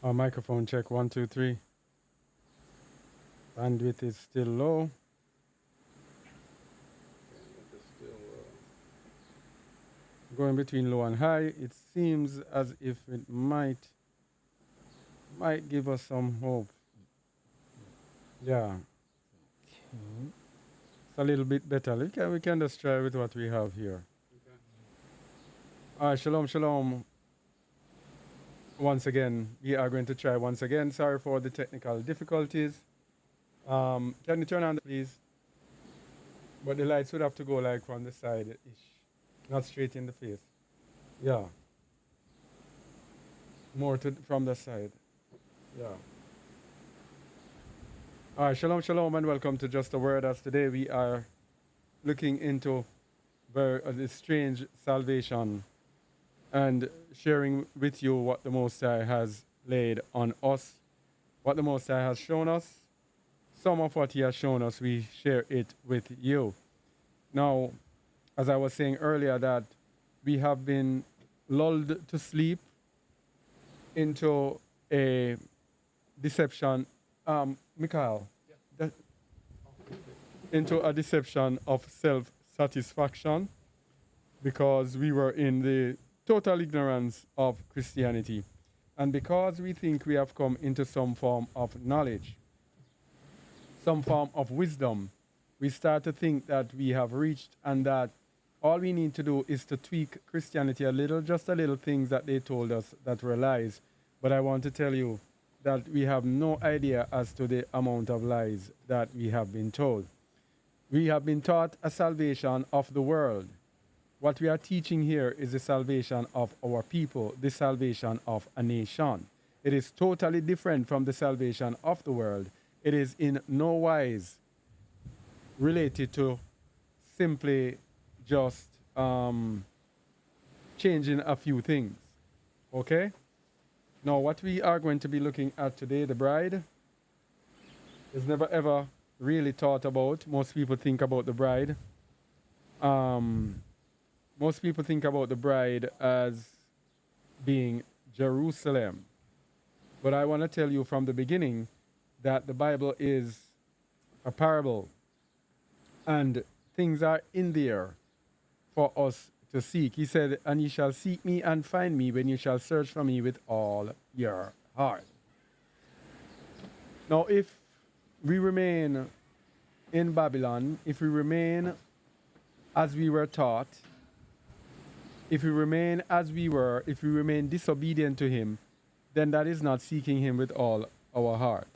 Our microphone check 1, 2, 3. Bandwidth is still low. It's still Going between low and high. It seems as if it might give us some hope. Yeah, Okay. it's a little bit better. We can just try with what we have here. okay. All right, shalom, shalom. Once again, we are going to try once again. Sorry for the technical difficulties. Can you turn on, please? But the lights would have to go like from the side ish, not straight in the face. Yeah, more to from the side. Yeah. All right, shalom, shalom, and welcome to Just a Word. As today we are looking into this strange salvation and sharing with you what the Most High has laid on us, what the Most High has shown us. Some of what He has shown us, we share it with you. Now, as I was saying earlier, that we have been lulled to sleep into a deception, Mikhail, that- into a deception of self satisfaction because we were in the total ignorance of Christianity. And because we think we have come into some form of knowledge, some form of wisdom, we start to think that we have reached and that all we need to do is to tweak Christianity a little, just a little things that they told us that were lies. But I want to tell you that we have no idea as to the amount of lies that we have been told. We have been taught a salvation of the world. What we are teaching here is the salvation of our people, the salvation of a nation. It is totally different from the salvation of the world. It is in no wise related to simply just changing a few things. Okay? Now, what we are going to be looking at today, the bride, is never ever really thought about. Most people think about the bride. Um, Most people think about the bride as being Jerusalem. But I want to tell you from the beginning that the Bible is a parable and things are in there for us to seek. He said, "And ye shall seek me and find me when you shall search for me with all your heart." Now, if we remain in Babylon, if we remain as we were taught, if we remain as we were, if we remain disobedient to Him, then that is not seeking Him with all our heart.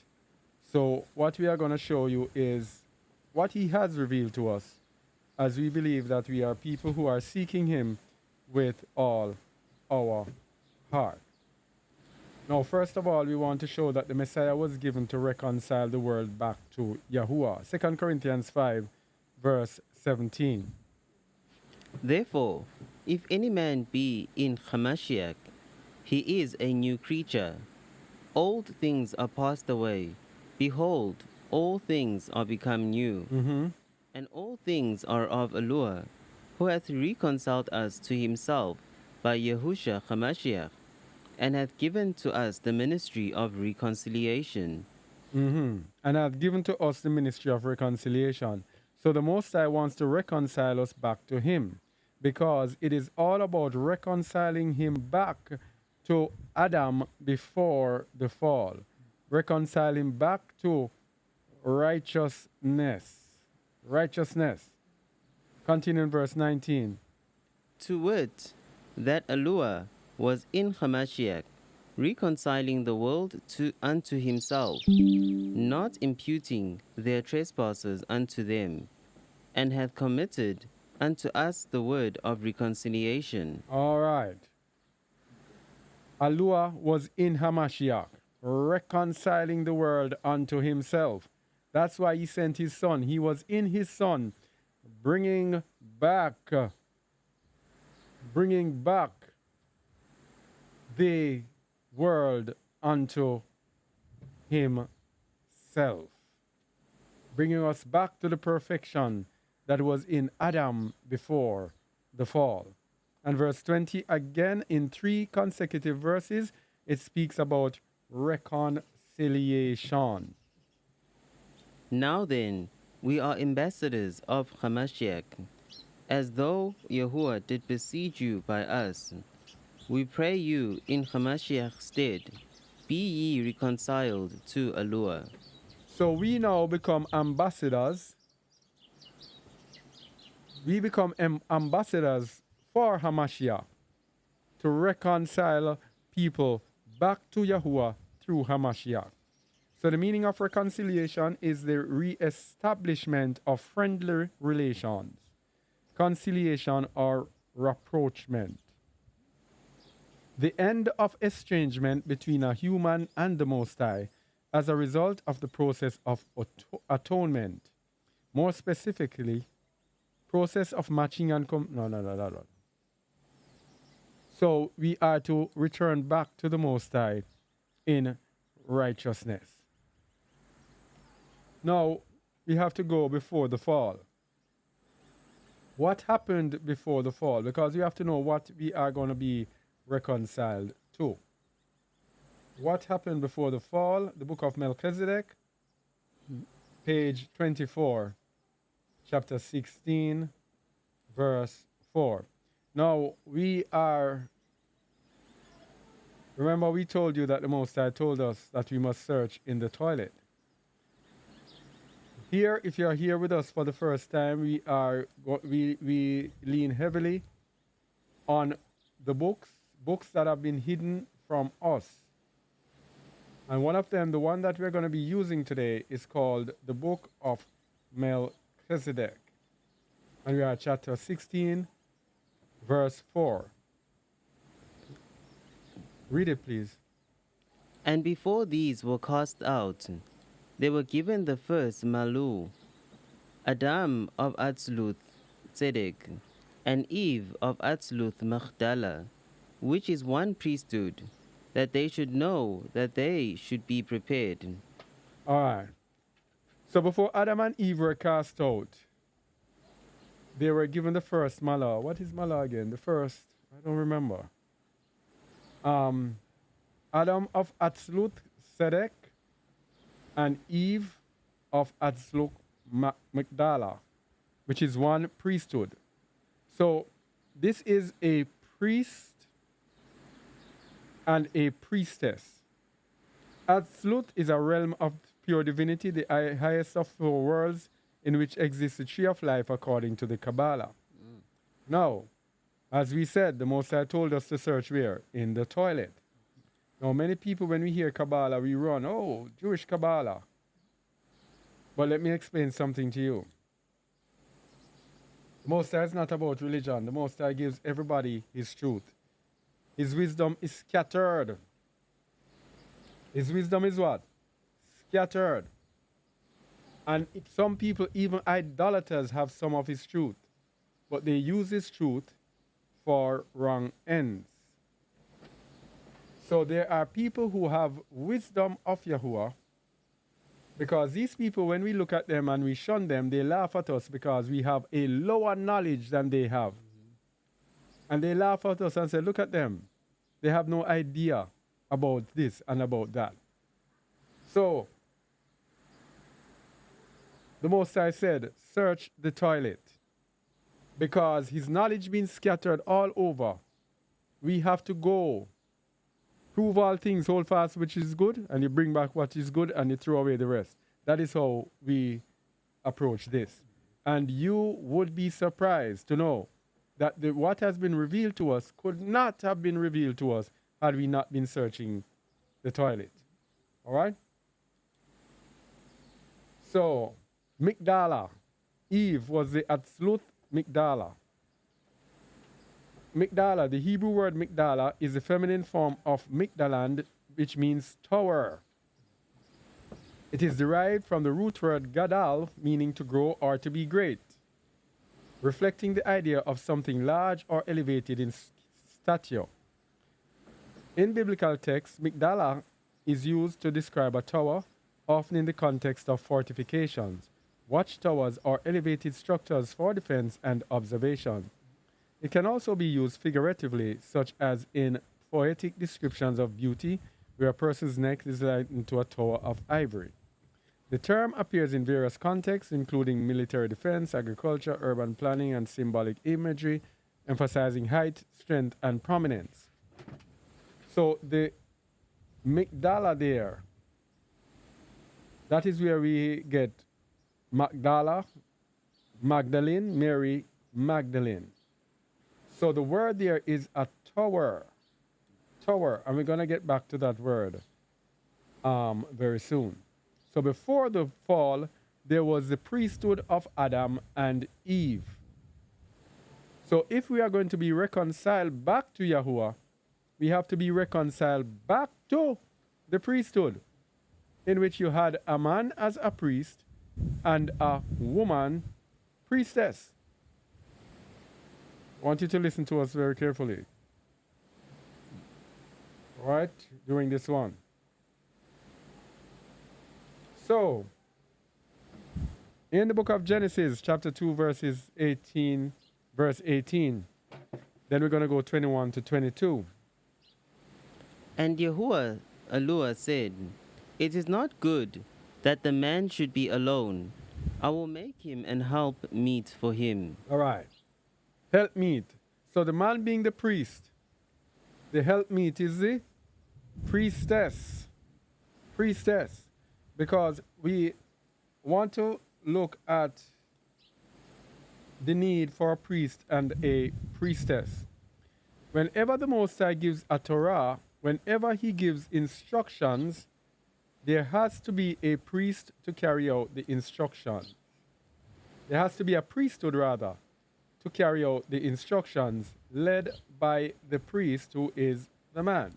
So, what we are going to show you is what He has revealed to us as we believe that we are people who are seeking Him with all our heart. Now, first of all, we want to show that the Messiah was given to reconcile the world back to Yahuwah. 2 Corinthians 5, verse 17. Therefore, if any man be in Hamashiach, he is a new creature. Old things are passed away. Behold, all things are become new. Mm-hmm. And all things are of Elohim, who hath reconciled us to himself by Yahusha Hamashiach, and hath given to us the ministry of reconciliation. Mm-hmm. And hath given to us the ministry of reconciliation. So the Most High wants to reconcile us back to Him because it is all about reconciling Him back to Adam before the fall, reconciling back to righteousness. Righteousness. Continue in verse 19. To wit, that Elohim was in Hamashiach, reconciling the world unto himself, not imputing their trespasses unto them, and hath committed unto us the word of reconciliation. All right. Alua was in Hamashiach, reconciling the world unto Himself. That's why He sent His Son. He was in His Son, bringing back, bringing back the world unto Himself, bringing us back to the perfection that was in Adam before the fall. And verse 20, again in three consecutive verses, it speaks about reconciliation. Now then, we are ambassadors of Hamashiach, as though Yahuwah did beseech you by us. We pray you in Hamashiach's stead, be ye reconciled to Alua. So we now become ambassadors. We become ambassadors for Hamashiach to reconcile people back to Yahuwah through Hamashiach. So the meaning of reconciliation is the re-establishment of friendly relations, conciliation or rapprochement. The end of estrangement between a human and the Most High as a result of the process of atonement. More specifically, process of matching and no. So we are to return back to the Most High in righteousness. Now, we have to go before the fall. What happened before the fall? Because we have to know what we are going to be reconciled to. What happened before the fall? The book of Melchizedek, page 24, chapter 16, verse 4. Now, remember we told you that the Most High told us that we must search in the toilet. Here, if you are here with us for the first time, we lean heavily on the books that have been hidden from us. And one of them, the one that we're going to be using today, is called the Book of Melchizedek. And we are at chapter 16, verse 4. Read it, please. And before these were cast out, they were given the first Malu, Adam of Atzluth Tzedek, and Eve of Atzluth Magdala, which is one priesthood, that they should know that they should be prepared. All right. So before Adam and Eve were cast out, they were given the first Mala. What is Mala again? The first, I don't remember. Adam of Atzluth Tzedek and Eve of Atzluth Magdala, which is one priesthood. So this is a priest and a priestess. Atzluth is a realm of pure divinity, the highest of four worlds in which exists the tree of life according to the Kabbalah. Now, as we said, the Most High told us to search where? In the toilet. Now, many people, when we hear Kabbalah, we run, oh, Jewish Kabbalah. But let me explain something to you. The Most High is not about religion. The Most High gives everybody his truth. His wisdom is scattered. His wisdom is what? Scattered. And some people, even idolaters, have some of his truth. But they use his truth for wrong ends. So there are people who have wisdom of Yahuwah, because these people, when we look at them and we shun them, they laugh at us because we have a lower knowledge than they have. And they laugh at us and say, look at them. They have no idea about this and about that. So, the Most High said, search the toilet. Because his knowledge being scattered all over, we have to go. Prove all things, hold fast which is good, and you bring back what is good, and you throw away the rest. That is how we approach this. And you would be surprised to know that what has been revealed to us could not have been revealed to us had we not been searching the toilet. All right? So, Migdala, Eve was the Atzluth Migdala. Migdala, the Hebrew word Migdala, is the feminine form of Migdaland, which means tower. It is derived from the root word gadal, meaning to grow or to be great, reflecting the idea of something large or elevated in stature. In biblical texts, Migdala is used to describe a tower, often in the context of fortifications, watchtowers, or elevated structures for defense and observation. It can also be used figuratively, such as in poetic descriptions of beauty, where a person's neck is likened to a tower of ivory. The term appears in various contexts, including military defense, agriculture, urban planning, and symbolic imagery, emphasizing height, strength, and prominence. So the Magdala there, that is where we get Magdala, Magdalene, Mary, Magdalene. So the word there is a tower. Tower. And we're going to get back to that word very soon. So before the fall, there was the priesthood of Adam and Eve. So if we are going to be reconciled back to Yahuwah, we have to be reconciled back to the priesthood, in which you had a man as a priest and a woman priestess. I want you to listen to us very carefully. All right, during this one. So, in the book of Genesis, chapter 2, verse 18, then we're going to go 21 to 22. And Yahuwah Elohim said, It is not good that the man should be alone. I will make him an help meet for him. All right. Helpmeet. So the man being the priest, the helpmeet is the priestess. Priestess. Because we want to look at the need for a priest and a priestess. Whenever the Most High gives a Torah, whenever he gives instructions, there has to be a priest to carry out the instruction. There has to be a priesthood, rather, to carry out the instructions led by the priest who is the man.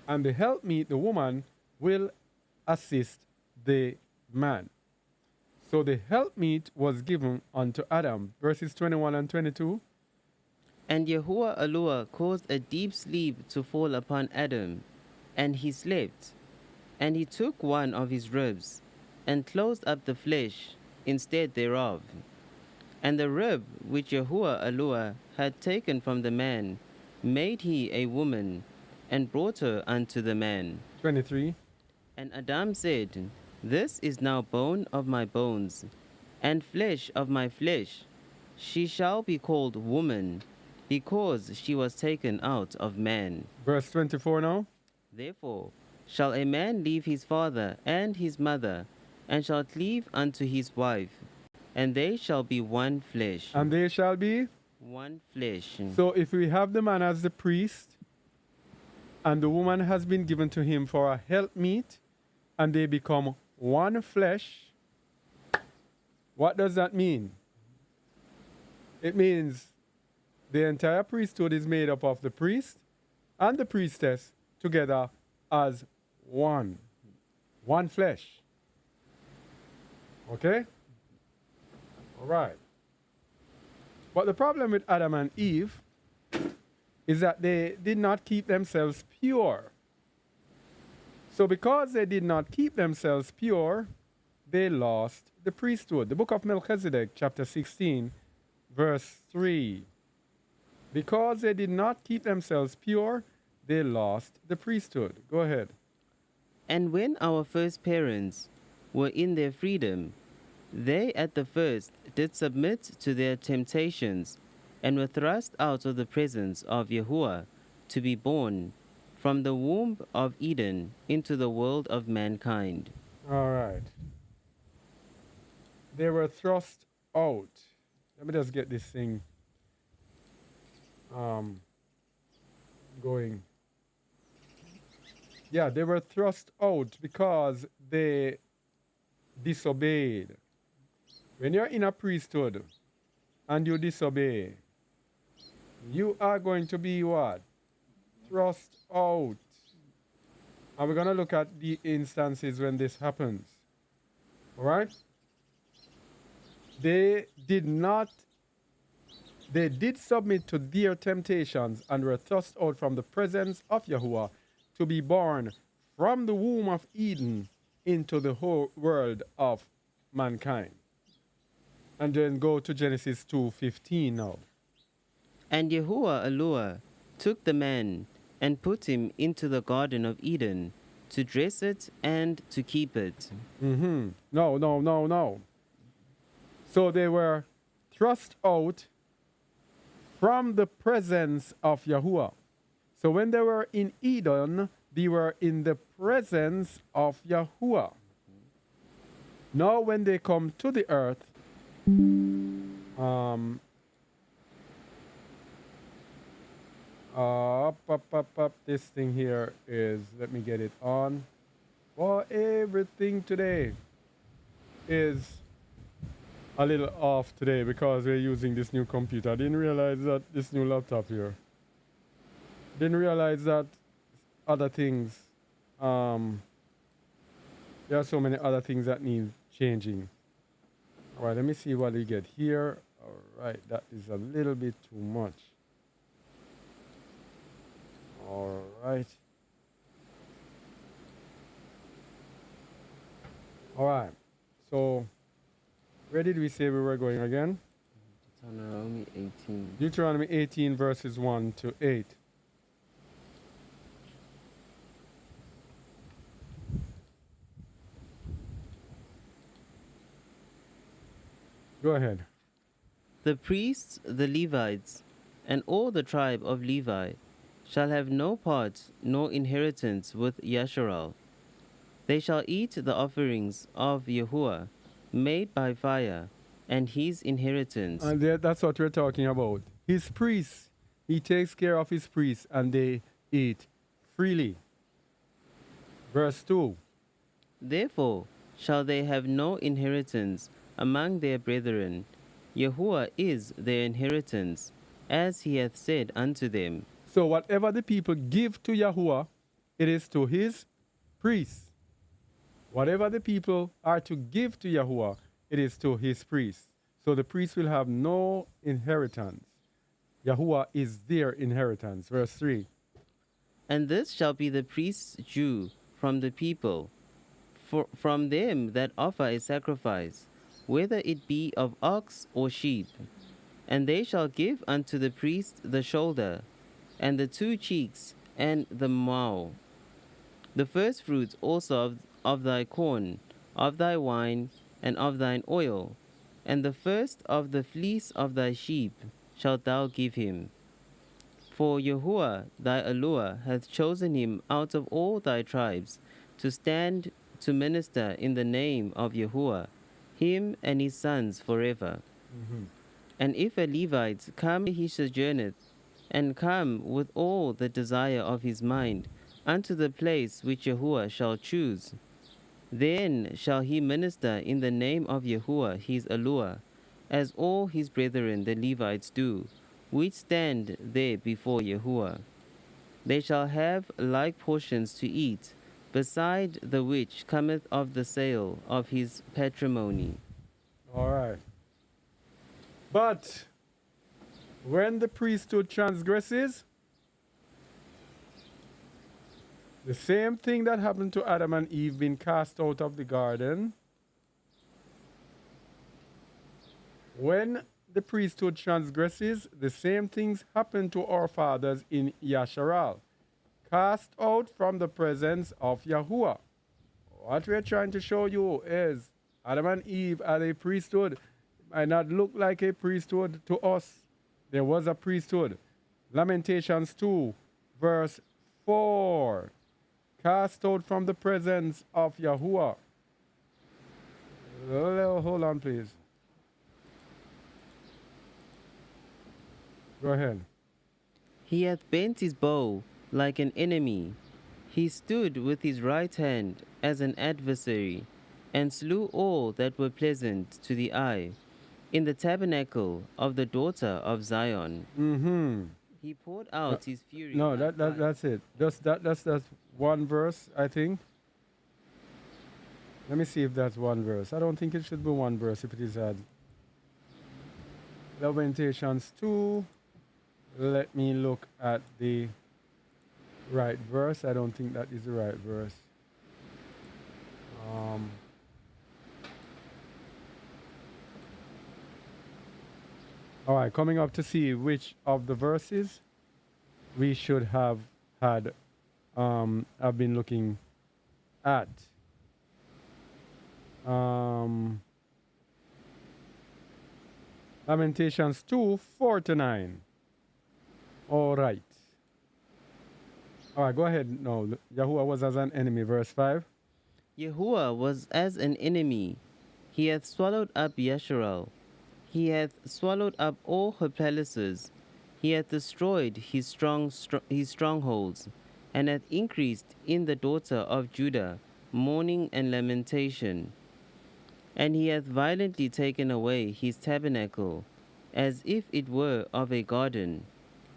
And the helpmeet, the woman, will assist the man. So the helpmeet was given unto Adam. Verses 21 and 22. And Yahuwah Elohim caused a deep sleep to fall upon Adam, and he slept. And he took one of his ribs, and closed up the flesh instead thereof. And the rib which Yahuwah Elohim had taken from the man, made he a woman, and brought her unto the man. 23. And Adam said, This is now bone of my bones, and flesh of my flesh. She shall be called woman, because she was taken out of man. Verse 24 now. Therefore shall a man leave his father and his mother, and shall cleave unto his wife, and they shall be one flesh. And they shall be one flesh. So if we have the man as the priest, and the woman has been given to him for a helpmeet, and they become one flesh, what does that mean? It means the entire priesthood is made up of the priest and the priestess together as one. One flesh. Okay? All right. But the problem with Adam and Eve is that they did not keep themselves pure. So because they did not keep themselves pure, they lost the priesthood. The book of Melchizedek, chapter 16, verse 3. Because they did not keep themselves pure, they lost the priesthood. Go ahead. And when our first parents were in their freedom, they at the first did submit to their temptations, and were thrust out of the presence of Yahuwah to be born from the womb of Eden into the world of mankind. All right. They were thrust out. Let me just get this thing going. Yeah, they were thrust out because they disobeyed. When you're in a priesthood and you disobey, you are going to be what? Thrust out. And we're going to look at the instances when this happens. All right? They did submit to their temptations and were thrust out from the presence of Yahuwah to be born from the womb of Eden into the whole world of mankind. And then go to Genesis 2:15 now. And Yahuwah Elohim took the man and put him into the Garden of Eden to dress it and to keep it. No, no, no, no. So they were thrust out from the presence of Yahuwah. So when they were in Eden, they were in the presence of Yahuwah. Now when they come to the earth, um, this thing here is, let me get it on. Well, everything today is a little off today because we're using this new computer. I didn't realize that this new laptop here. Didn't realize that other things, there are so many other things that need changing. All right, let me see what we get here. All right, that is a little bit too much. All right. All right. So, where did we say we were going again? Deuteronomy 18. Deuteronomy 18, verses 1 to 8. Go ahead. The priests, the Levites, and all the tribe of Levi shall have no part nor inheritance with Yasharal. They shall eat the offerings of Yahuwah made by fire, and his inheritance. And that's what we're talking about. His priests, he takes care of his priests, and they eat freely. Verse 2. Therefore shall they have no inheritance among their brethren. Yahuwah is their inheritance, as he hath said unto them. So whatever the people give to Yahuwah, it is to his priests. Whatever the people are to give to Yahuwah, it is to his priests. So the priests will have no inheritance. Yahuwah is their inheritance. Verse 3. And this shall be the priest's due from the people, from them that offer a sacrifice, whether it be of ox or sheep. And they shall give unto the priest the shoulder, and the 2 cheeks, and the maw. The first fruits also of thy corn, of thy wine, and of thine oil, and the first of the fleece of thy sheep shalt thou give him. For Yahuwah thy Elohah hath chosen him out of all thy tribes, to stand to minister in the name of Yahuwah, him and his sons forever. And if a Levite come, he sojourneth, and come with all the desire of his mind, unto the place which Yahuwah shall choose, then shall he minister in the name of Yahuwah his Elohah, as all his brethren the Levites do, which stand there before Yahuwah. They shall have like portions to eat, beside the which cometh of the sale of his patrimony. All right. But when the priesthood transgresses, the same thing that happened to Adam and Eve being cast out of the garden, when the priesthood transgresses, the same things happen to our fathers in Yasharal, cast out from the presence of Yahuwah. What we're trying to show you is Adam and Eve had a priesthood. It might not look like a priesthood to us. There was a priesthood. Lamentations 2, verse 4. Cast out from the presence of Yahuwah. Hold on, please. Go ahead. He hath bent his bow like an enemy. He stood with his right hand as an adversary, and slew all that were pleasant to the eye, in the tabernacle of the daughter of Zion. He poured out his fury. No, like fire. that's it. That's one verse, I think. Let me see if that's one verse. I don't think it should be one verse if it is Lamentations 2. Let me look at the right verse. I don't think that is the right verse. All right, coming up to see which of the verses we should have had I've been looking at. Um, Lamentations 2:4-9. All right. All right, go ahead now. Yahuwah was as an enemy, verse 5. Yahuwah was as an enemy. He hath swallowed up Yasharal. He hath swallowed up all her palaces. He hath destroyed his strongholds, and hath increased in the daughter of Judah mourning and lamentation. And he hath violently taken away his tabernacle, as if it were of a garden.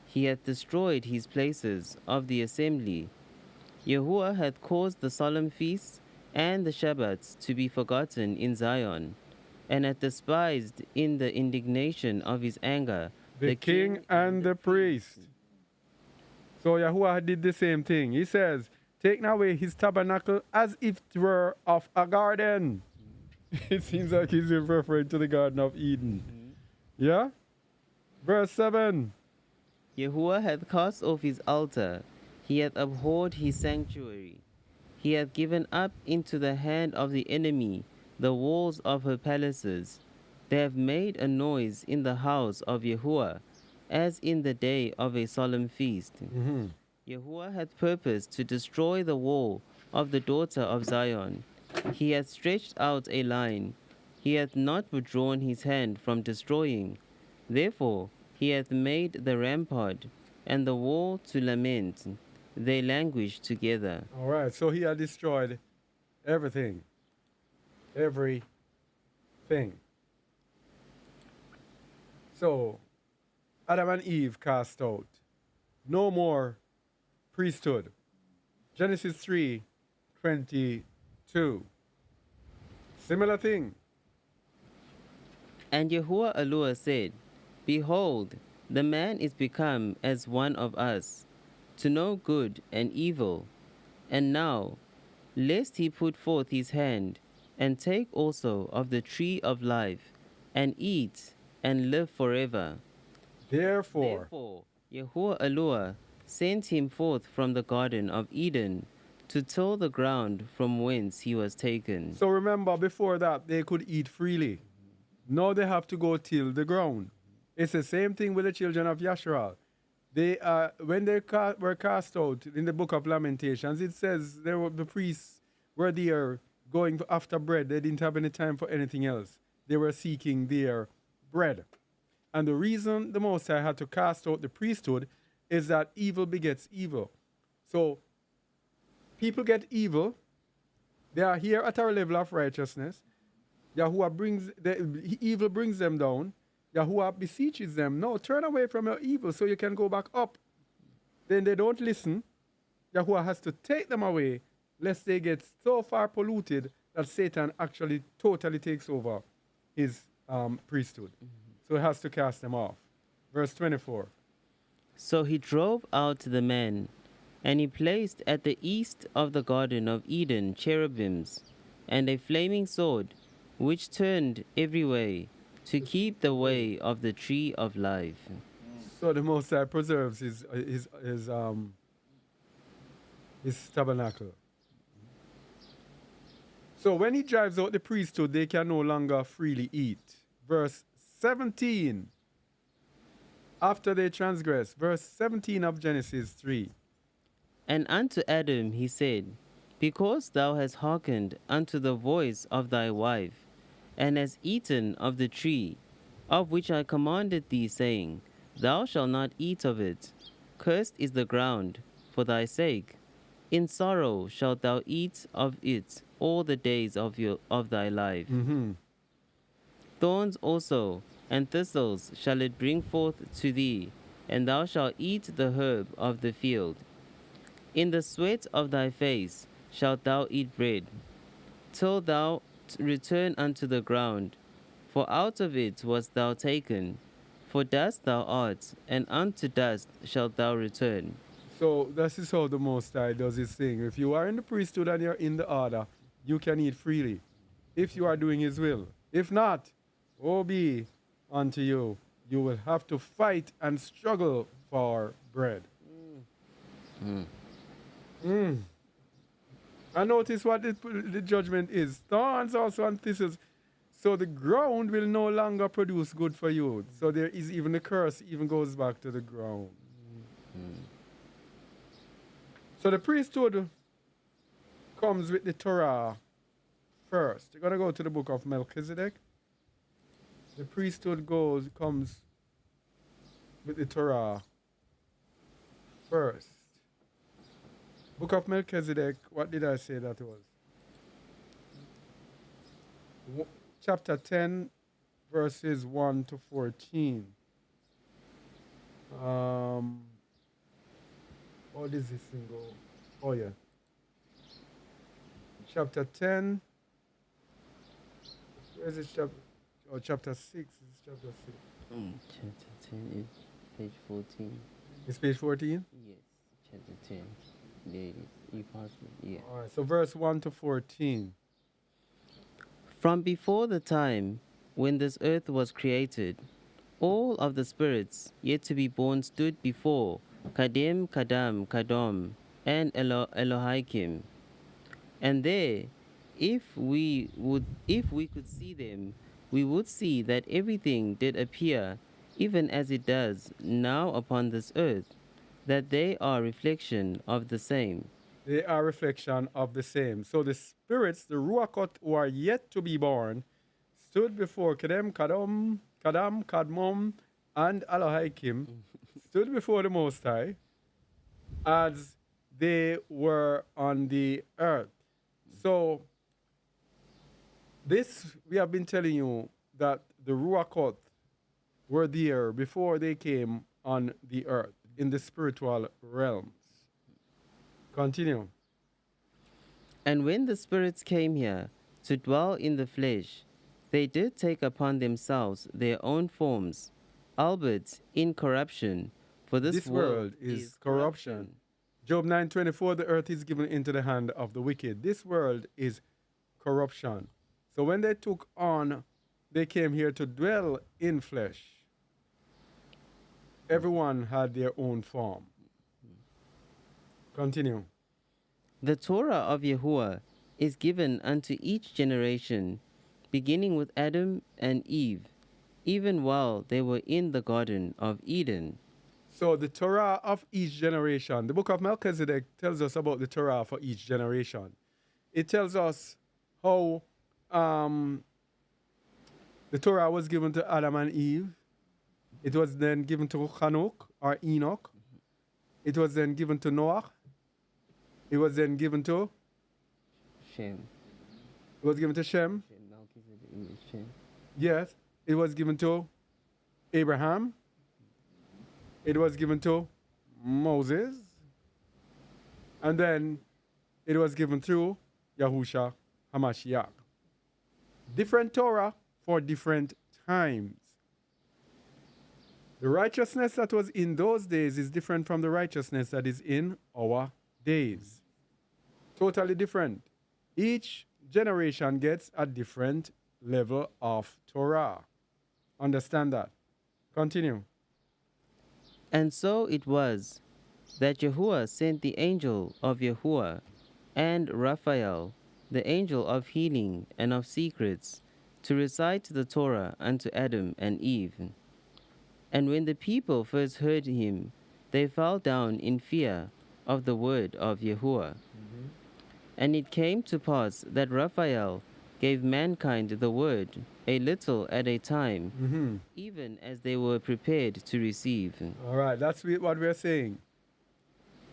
He hath destroyed his places of the assembly. Yahuwah hath caused the solemn feasts and the Shabbats to be forgotten in Zion, and hath despised in the indignation of his anger The king and the priest. So Yahuwah did the same thing. He says, taking away his tabernacle as if it were of a garden. It seems like he's referring to the Garden of Eden. Yeah? Verse 7. Yahuwah hath cast off his altar, he hath abhorred his sanctuary. He hath given up into the hand of the enemy the walls of her palaces. They have made a noise in the house of Yahuwah, as in the day of a solemn feast. Yahuwah hath purposed to destroy the wall of the daughter of Zion. He hath stretched out a line. He hath not withdrawn his hand from destroying. Therefore he hath made the rampart and the wall to lament. They languish together. All right, so he had destroyed everything. Everything. So Adam and Eve cast out. No more priesthood. Genesis 3:22. Similar thing. And Yahuwah Elohim said, Behold, the man is become as one of us, to know good and evil. And now, lest he put forth his hand, and take also of the tree of life, and eat, and live forever. Therefore, Yahuwah Elohim sent him forth from the Garden of Eden, to till the ground from whence he was taken. so remember before that they could eat freely. Now they have to go till the ground. It's the same thing with the children of Yasharal. They when they were cast out in the book of Lamentations, it says the priests were there going after bread. They didn't have any time for anything else. They were seeking their bread. And the reason the Most High had to cast out the priesthood is that evil begets evil. So people get evil. They are here at our level of righteousness. Yahuwah brings the evil brings them down. Yahuwah beseeches them, no, turn away from your evil so you can go back up. Then they don't listen. Yahuwah has to take them away lest they get so far polluted that Satan actually totally takes over his priesthood. So he has to cast them off. Verse 24. So he drove out the man, and he placed at the east of the Garden of Eden cherubims, and a flaming sword, which turned every way, to keep the way of the tree of life. So the Most High preserves his tabernacle. So when he drives out the priesthood, they can no longer freely eat. Verse 17. After they transgress. Verse 17 of Genesis 3. And unto Adam he said, Because thou hast hearkened unto the voice of thy wife, and hast eaten of the tree, of which I commanded thee, saying, Thou shalt not eat of it. Cursed is the ground for thy sake. In sorrow shalt thou eat of it all the days of thy life. Thorns also and thistles shall it bring forth to thee, and thou shalt eat the herb of the field. In the sweat of thy face shalt thou eat bread, till thou return unto the ground, for out of it wast thou taken. For dust thou art, and unto dust shalt thou return. So this is how the Most High does his thing. If you are in the priesthood and you're in the order, you can eat freely, if you are doing his will. If not, woe be unto you. You will have to fight and struggle for bread. Mm. And notice what the judgment is. Thorns also and thistles. So the ground will no longer produce good for you. So there is even the curse even goes back to the ground. So the priesthood comes with the Torah first. You're gonna go to the book of Melchizedek. The priesthood comes with the Torah first. Book of Melchizedek, what did I say that was? Chapter 10, verses 1 to 14. How does this thing go? Oh, yeah. Chapter 10. Where's this chapter? Oh, chapter 6. This is chapter 6. Chapter 10 is page 14. It's page 14? Yes, chapter 10. There it is. You passed it. Yeah. All right, so verse 1 to 14. From before the time when this earth was created, all of the spirits yet to be born stood before Kadem, Kadam, Kadom, and Elohim. And there, if we could see them, we would see that everything did appear even as it does now upon this earth, that they are reflection of the same. They are reflection of the same. So the spirits, the Ruachot, who are yet to be born, stood before Kadem, Kadam, Kadmon, and Elohim, stood before the Most High, as they were on the earth. So this, we have been telling you that the Ruachot were there before they came on the earth, in the spiritual realms. Continue. And when the spirits came here to dwell in the flesh, they did take upon themselves their own forms, albeit in corruption, for this world is corruption. Job 9:24, the earth is given into the hand of the wicked. This world is corruption. So when they came here to dwell in flesh, everyone had their own form. Continue. The Torah of Yahuwah is given unto each generation, beginning with Adam and Eve, even while they were in the Garden of Eden. So the Torah of each generation, the book of Melchizedek tells us about the Torah for each generation. It tells us how the Torah was given to Adam and Eve. It was then given to Hanok or Enoch. It was then given to Noah. It was then given to Shem. It was given to Shem. Melchizedek is Shem. Yes. It was given to Abraham. It was given to Moses. And then it was given to Yahusha HaMashiach. Different Torah for different times. The righteousness that was in those days is different from the righteousness that is in our days. Totally different. Each generation gets a different level of Torah. Understand that. Continue. And so it was that Yahuwah sent the angel of Yahuwah and Raphael, the angel of healing and of secrets, to recite the Torah unto Adam and Eve. And when the people first heard him, they fell down in fear of the word of Yahuwah. And it came to pass that Raphael gave mankind the word a little at a time, even as they were prepared to receive. All right, that's what we're saying.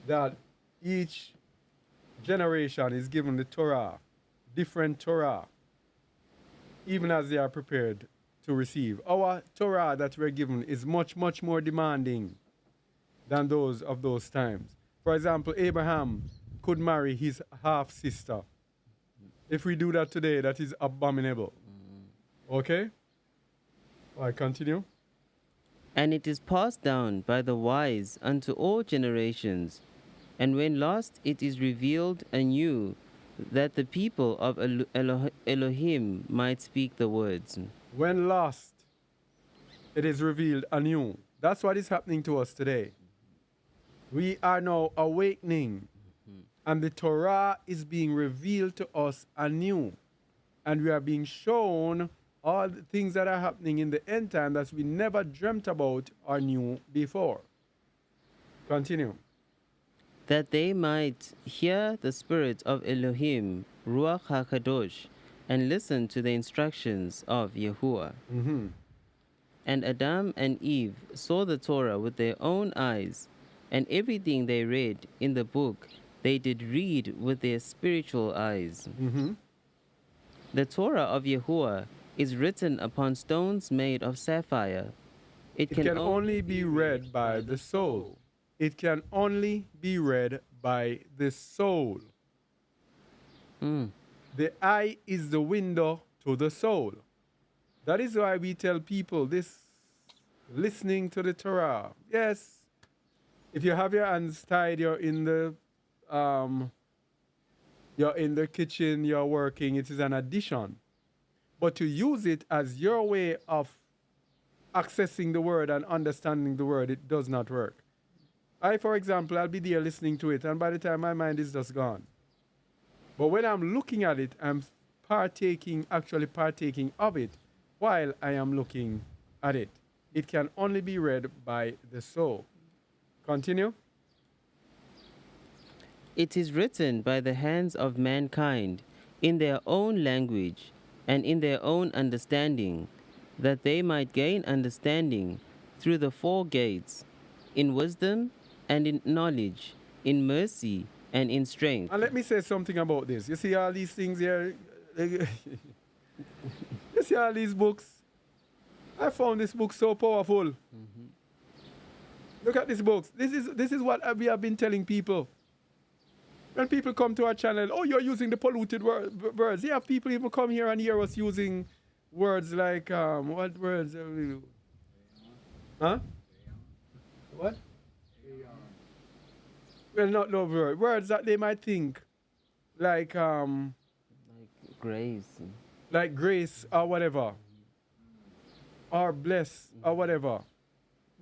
That each generation is given the Torah, different Torah, even as they are prepared to receive. Our Torah that we're given is much, much more demanding than those of those times. For example, Abraham could marry his half-sister. If we do that today, that is abominable. Okay? All right, continue. And it is passed down by the wise unto all generations. And when lost, it is revealed anew, that the people of Elohim might speak the words. When lost, it is revealed anew. That's what is happening to us today. We are now awakening, and the Torah is being revealed to us anew. And we are being shown all the things that are happening in the end time that we never dreamt about or knew before. Continue. that they might hear the Spirit of Elohim, Ruach HaKadosh, and listen to the instructions of Yahuwah. And Adam and Eve saw the Torah with their own eyes, and everything they read in the book they did read with their spiritual eyes. The Torah of Yahuwah is written upon stones made of sapphire. It can only be read by the soul. It can only be read by the soul. The eye is the window to the soul. That is why we tell people this listening to the Torah. Yes, if you have your hands tied, you're in the kitchen, you're working, it is an addition. But to use it as your way of accessing the word and understanding the word, it does not work. For example, I'll be there listening to it, and by the time my mind is just gone. But when I'm looking at it, I'm actually partaking of it while I am looking at it. It can only be read by the soul. Continue. It is written by the hands of mankind in their own language and in their own understanding, that they might gain understanding through the four gates, in wisdom and in knowledge, in mercy and in strength. And let me say something about this. You see all these things here? You see all these books? I found this book so powerful. Look at these books. This is what we have been telling people. When people come to our channel, oh, you're using the polluted words. Yeah, people even come here and hear us using words like, what words? Huh? What? Well, not no words that they might think, like Grace. like grace or whatever, or bless or whatever.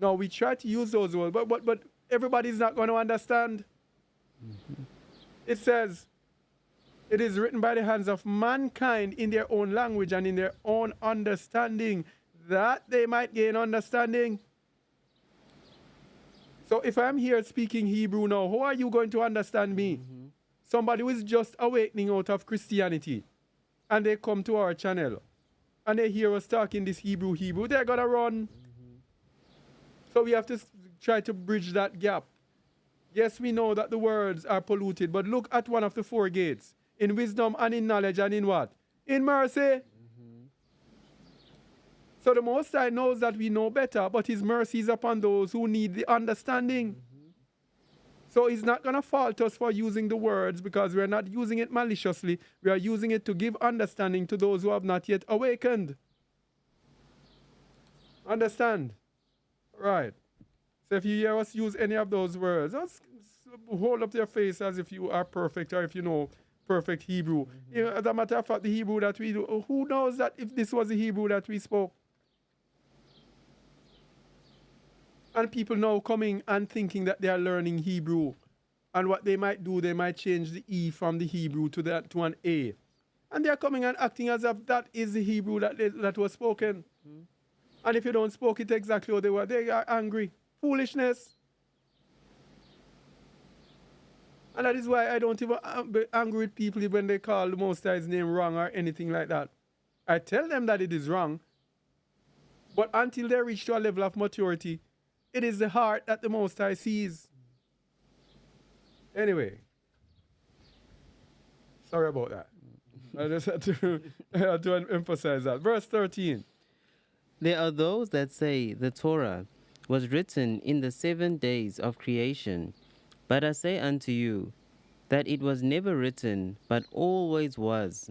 No, we try to use those words, but everybody's not going to understand. It says, it is written by the hands of mankind in their own language and in their own understanding, that they might gain understanding. So if I'm here speaking Hebrew now, how are you going to understand me? Somebody who is just awakening out of Christianity, and they come to our channel, and they hear us talking this Hebrew, they're going to run. So we have to try to bridge that gap. Yes, we know that the words are polluted, but look at one of the four gates. In wisdom and in knowledge and in what? In mercy. So the Most High knows that we know better, but His mercy is upon those who need the understanding. So He's not going to fault us for using the words, because we're not using it maliciously. We are using it to give understanding to those who have not yet awakened. Understand? Right. So if you hear us use any of those words, just hold up your face as if you are perfect, or if you know perfect Hebrew. You know, as a matter of fact, the Hebrew that we do, who knows that if this was the Hebrew that we spoke? And people now coming and thinking that they are learning Hebrew. And what they might do, they might change the E from the Hebrew to an A. And they are coming and acting as if that is the Hebrew that was spoken. And if you don't spoke it exactly how they are angry. Foolishness. And that is why I don't even be angry with people when they call the Most High's name wrong or anything like that. I tell them that it is wrong. But until they reach to a level of maturity, it is the heart that the Most High sees. Anyway. Sorry about that. I just had to emphasize that. Verse 13. There are those that say the Torah was written in the 7 days of creation. But I say unto you, that it was never written, but always was.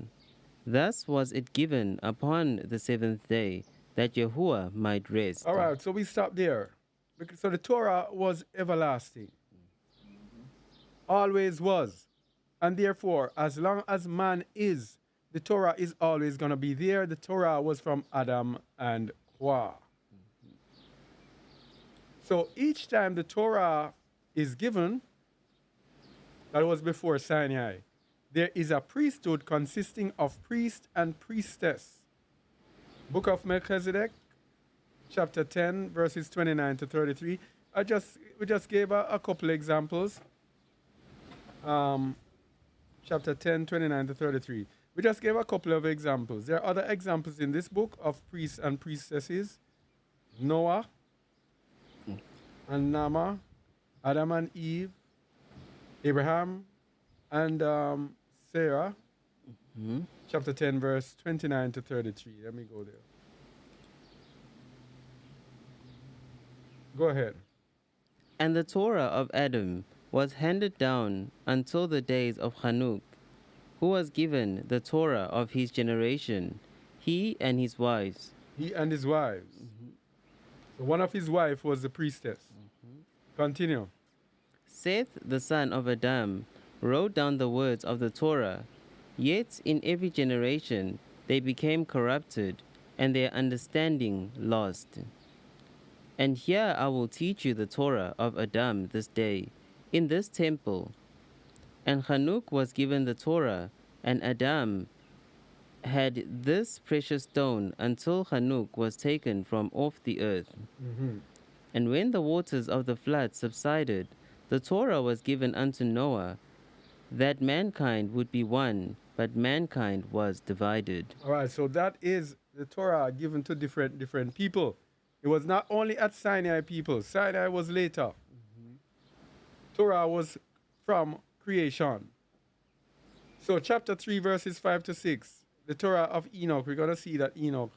Thus was it given upon the 7th day, that Yahuwah might rest. All right, so we stop there. So the Torah was everlasting. Always was. And therefore, as long as man is, the Torah is always going to be there. The Torah was from Adam and Hawa. So each time the Torah is given, that was before Sinai. There is a priesthood consisting of priest and priestess. Book of Melchizedek, chapter 10, verses 29 to 33. We just gave a couple examples. Chapter 10, 29 to 33. We just gave a couple of examples. There are other examples in this book of priests and priestesses. Noah and Nama, Adam and Eve, Abraham and Sarah. Chapter 10, verse 29 to 33. Let me go there. Go ahead. And the Torah of Adam was handed down until the days of Hanuk, who was given the Torah of his generation, he and his wives. He and his wives. So one of his wives was the priestess. Continue. Seth, the son of Adam, wrote down the words of the Torah, yet in every generation they became corrupted, and their understanding lost. And here I will teach you the Torah of Adam this day, in this temple. And Hanuk was given the Torah, and Adam had this precious stone until Hanuk was taken from off the earth. And when the waters of the flood subsided, the Torah was given unto Noah, that mankind would be one, but mankind was divided. All right, so that is the Torah given to different people. It was not only at Sinai people. Sinai was later. Torah was from creation. So chapter 3, verses 5 to 6, the Torah of Enoch. We're going to see that Enoch.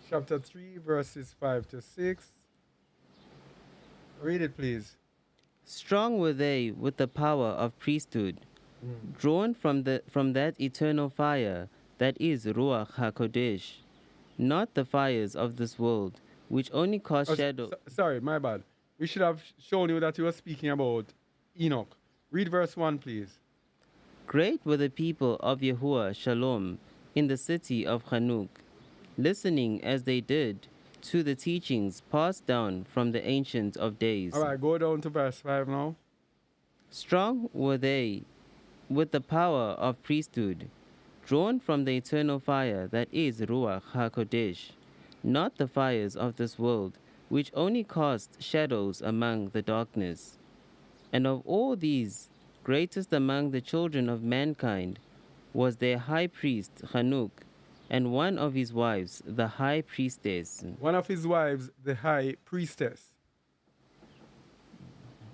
Chapter 3, verses 5 to 6. Read it, please. Strong were they with the power of priesthood, drawn from that eternal fire that is Ruach HaKodesh, not the fires of this world, which only cast shadow. Sorry, my bad. We should have shown you that you were speaking about Enoch. Read verse 1, please. Great were the people of Yahuwah Shalom in the city of Hanuk, listening as they did to the teachings passed down from the Ancient of Days. All right, go down to verse 5 now. Strong were they with the power of priesthood, drawn from the eternal fire that is Ruach HaKodesh, not the fires of this world, which only cast shadows among the darkness. And of all these, greatest among the children of mankind was their high priest Hanuk, and one of his wives, the high priestess. One of his wives, the high priestess.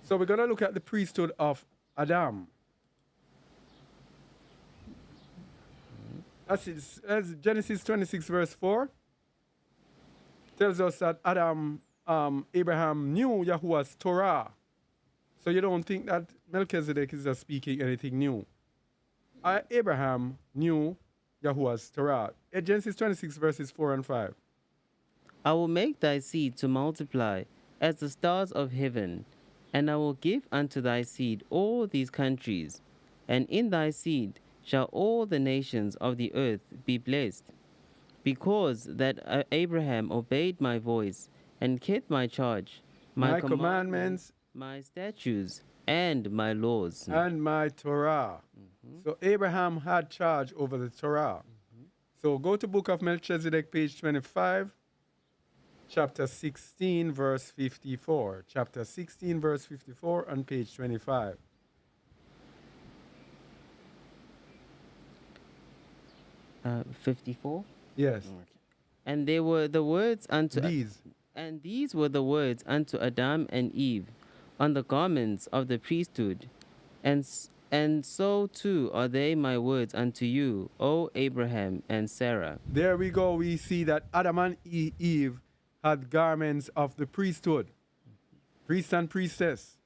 So we're going to look at the priesthood of Adam. As Genesis 26, verse 4 tells us that Abraham knew Yahuwah's Torah. So you don't think that Melchizedek is just speaking anything new. Abraham knew Yahuwah's Torah. Genesis 26, verses 4 and 5. I will make thy seed to multiply as the stars of heaven, and I will give unto thy seed all these countries, and in thy seed shall all the nations of the earth be blessed, because that Abraham obeyed my voice and kept my charge, My commandments, my statutes, and my laws. and my Torah. So Abraham had charge over the Torah. So go to Book of Melchizedek, page 25, chapter 16, verse 54. Chapter 16, verse 54 on page 25. 54. Yes. And they were the words unto These. And these were the words unto Adam and Eve on the garments of the priesthood. And so too are they my words unto you, O Abraham and Sarah. There we go. We see that Adam and Eve had garments of the priesthood, priest and priestess.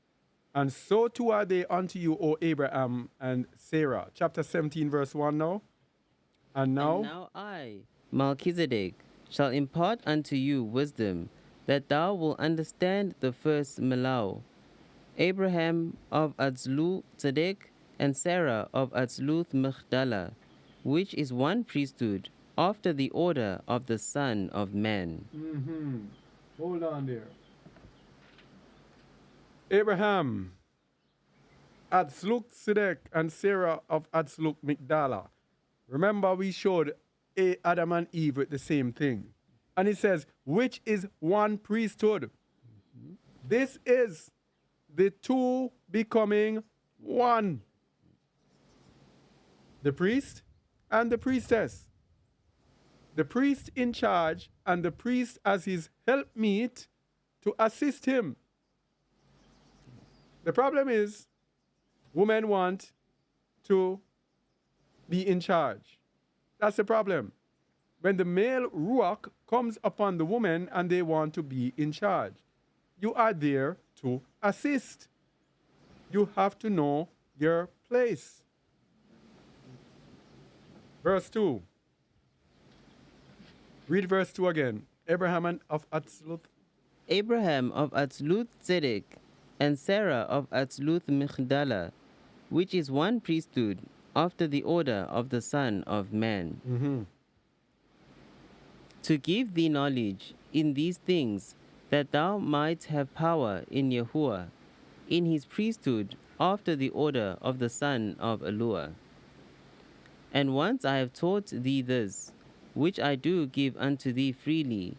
And so too are they unto you, O Abraham and Sarah. Chapter 17, verse 1 now. And now, And now I, Melchizedek, shall impart unto you wisdom, that thou wilt understand the first Melau. Abraham of Atzlu Tzedek, and Sarah of Atzluth Mechdala, which is one priesthood, after the order of the Son of Man. Hold on there. Abraham, Atzluk Sidek, and Sarah of Atzluk Migdala. Remember, we showed Adam and Eve with the same thing. And it says, which is one priesthood. This is the two becoming one. The priest and the priestess. The priest in charge and the priest as his helpmeet to assist him. The problem is, women want to be in charge. That's the problem. When the male ruach comes upon the woman and they want to be in charge, you are there to assist. You have to know your place. Verse 2. Read verse 2 again. Abraham of Atzlut. Abraham of Atzlut Zedek, and Sarah of Atzlut Migdala, which is one priesthood, after the order of the Son of Man. To give thee knowledge in these things, that thou might have power in Yahuwah, in his priesthood, after the order of the son of Elua. And once I have taught thee this, which I do give unto thee freely,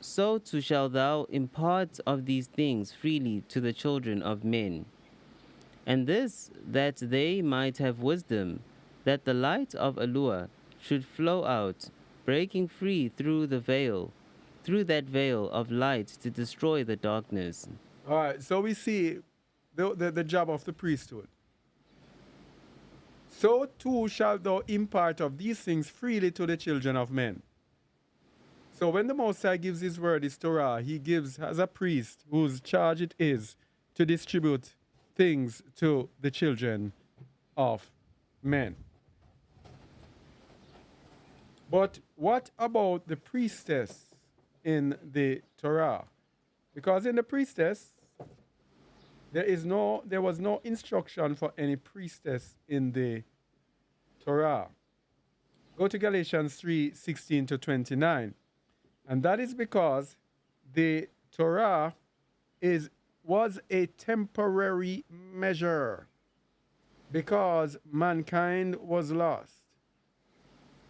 so too shalt thou impart of these things freely to the children of men. And this, that they might have wisdom, that the light of Elua should flow out, breaking free through that veil of light to destroy the darkness. All right, so we see the job of the priesthood. So too shalt thou impart of these things freely to the children of men. So when the Most High gives his word, his Torah, he gives as a priest whose charge it is to distribute things to the children of men. But what about the priestess in the Torah? Because in the priestess, there was no instruction for any priestess in the Torah. Go to Galatians 3:16 to 29. And that is because the Torah was a temporary measure because mankind was lost.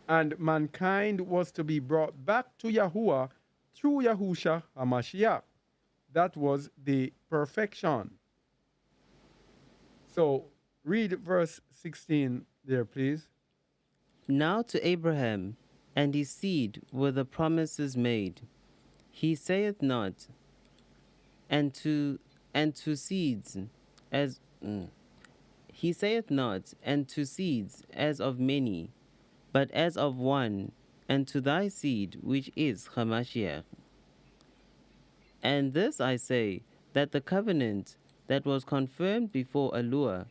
And mankind was to be brought back to Yahuwah through Yahusha HaMashiach. That was the perfection. So read verse 16 there, please. Now to Abraham and his seed were the promises made. He saith not, and to seeds as he saith not, and to seeds as of many, but as of one, and to thy seed which is Hamashiach. And this I say, that the covenant that was confirmed before Elua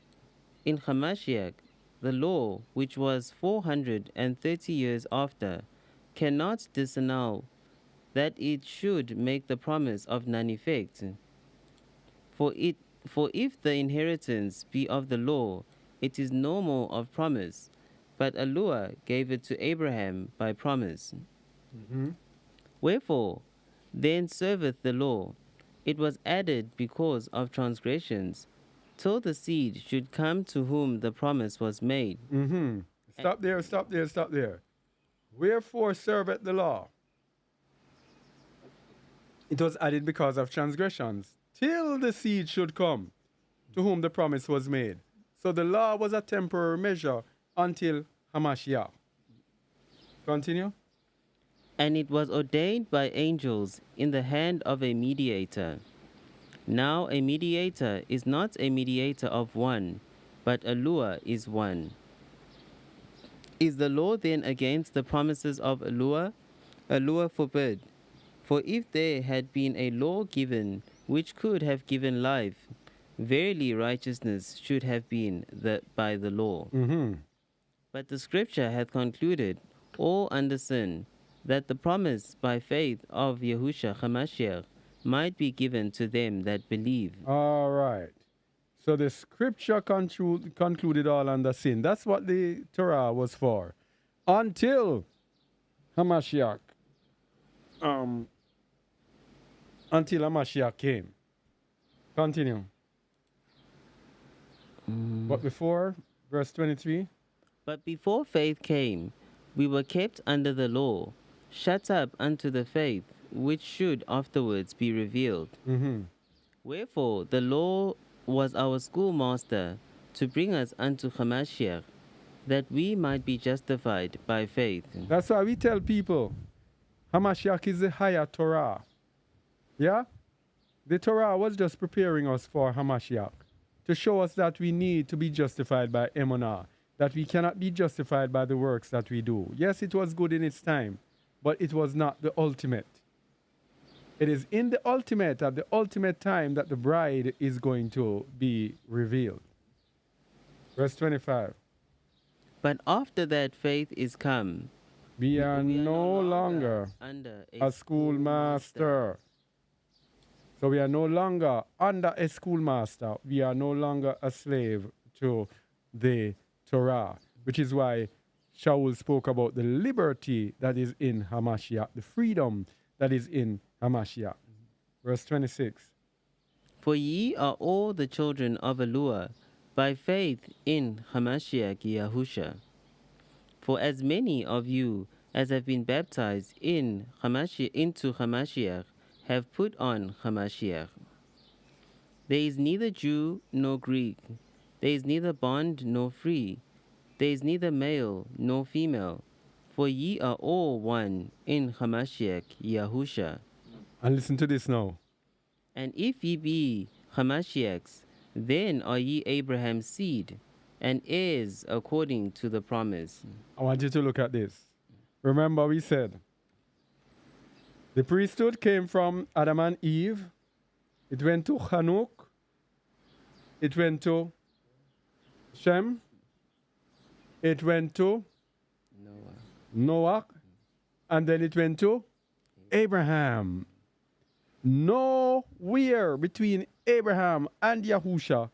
in Hamashiach, the law which was 430 years after, cannot disannul that it should make the promise of none effect. For if the inheritance be of the law, it is no more of promise, but Elua gave it to Abraham by promise. Wherefore, then serveth the law. It was added because of transgressions, till the seed should come to whom the promise was made. Stop there. Wherefore serveth the law? It was added because of transgressions, till the seed should come to whom the promise was made. So the law was a temporary measure until Hamashiach. Continue. And it was ordained by angels in the hand of a mediator. Now a mediator is not a mediator of one, but Elua is one. Is the law then against the promises of Elua? Elua forbid. For if there had been a law given which could have given life, verily righteousness should have been by the law. But the scripture hath concluded all under sin, that the promise by faith of Yahusha HaMashiach might be given to them that believe. All right. So the scripture concluded all under sin. That's what the Torah was for. Until Hamashiach until Hamashiach came. Continue. But before, verse 23. But before faith came, we were kept under the law, shut up unto the faith which should afterwards be revealed. Mm-hmm. Wherefore the law was our schoolmaster to bring us unto Hamashiach, that we might be justified by faith. That's why we tell people Hamashiach is the higher Torah. Yeah? The Torah was just preparing us for Hamashiach to show us that we need to be justified by Emunah, that we cannot be justified by the works that we do. Yes, it was good in its time, but it was not the ultimate. It is in the ultimate, at the ultimate time, that the bride is going to be revealed. Verse 25. But after that faith is come, We are we are no longer under a schoolmaster. So we are no longer under a schoolmaster. We are no longer a slave to the Torah, which is why Shaul spoke about the liberty that is in Hamashiach, the freedom that is in Hamashiach. Verse 26. For ye are all the children of Elua, by faith in Hamashiach Yahusha. For as many of you as have been baptized into Hamashiach have put on Hamashiach. There is neither Jew nor Greek, there is neither bond nor free, there is neither male nor female, for ye are all one in Hamashiach Yahusha. And listen to this now. And if ye be Hamashiachs, then are ye Abraham's seed, and heirs according to the promise. I want you to look at this. Remember, we said the priesthood came from Adam and Eve. It went to Hanuk. It went to Shem. It went to Noah. And then it went to Abraham. Nowhere between Abraham and Yahusha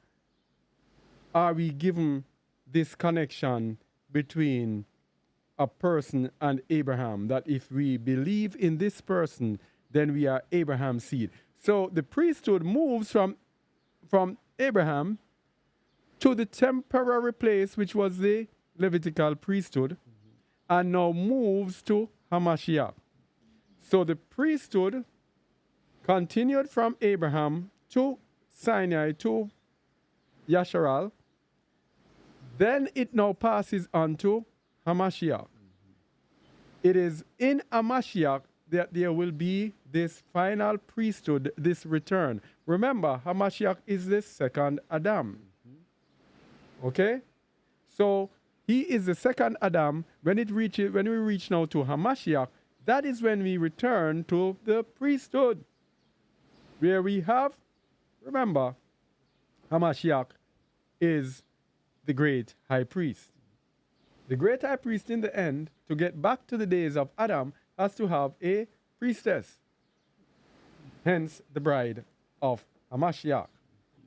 are we given this connection between a person and Abraham, that if we believe in this person, then we are Abraham's seed. So the priesthood moves from Abraham to the temporary place, which was the Levitical priesthood, and now moves to Hamashiach. So the priesthood continued from Abraham to Sinai to Yasharal. Then it now passes on to Hamashiach. It is in Hamashiach that there will be this final priesthood, this return. Remember, Hamashiach is the second Adam. Okay? So he is the second Adam. When we reach now to Hamashiach, that is when we return to the priesthood, where we have, remember, Hamashiach is the great high priest. The great high priest in the end, to get back to the days of Adam, has to have a priestess. Hence the bride of Hamashiach,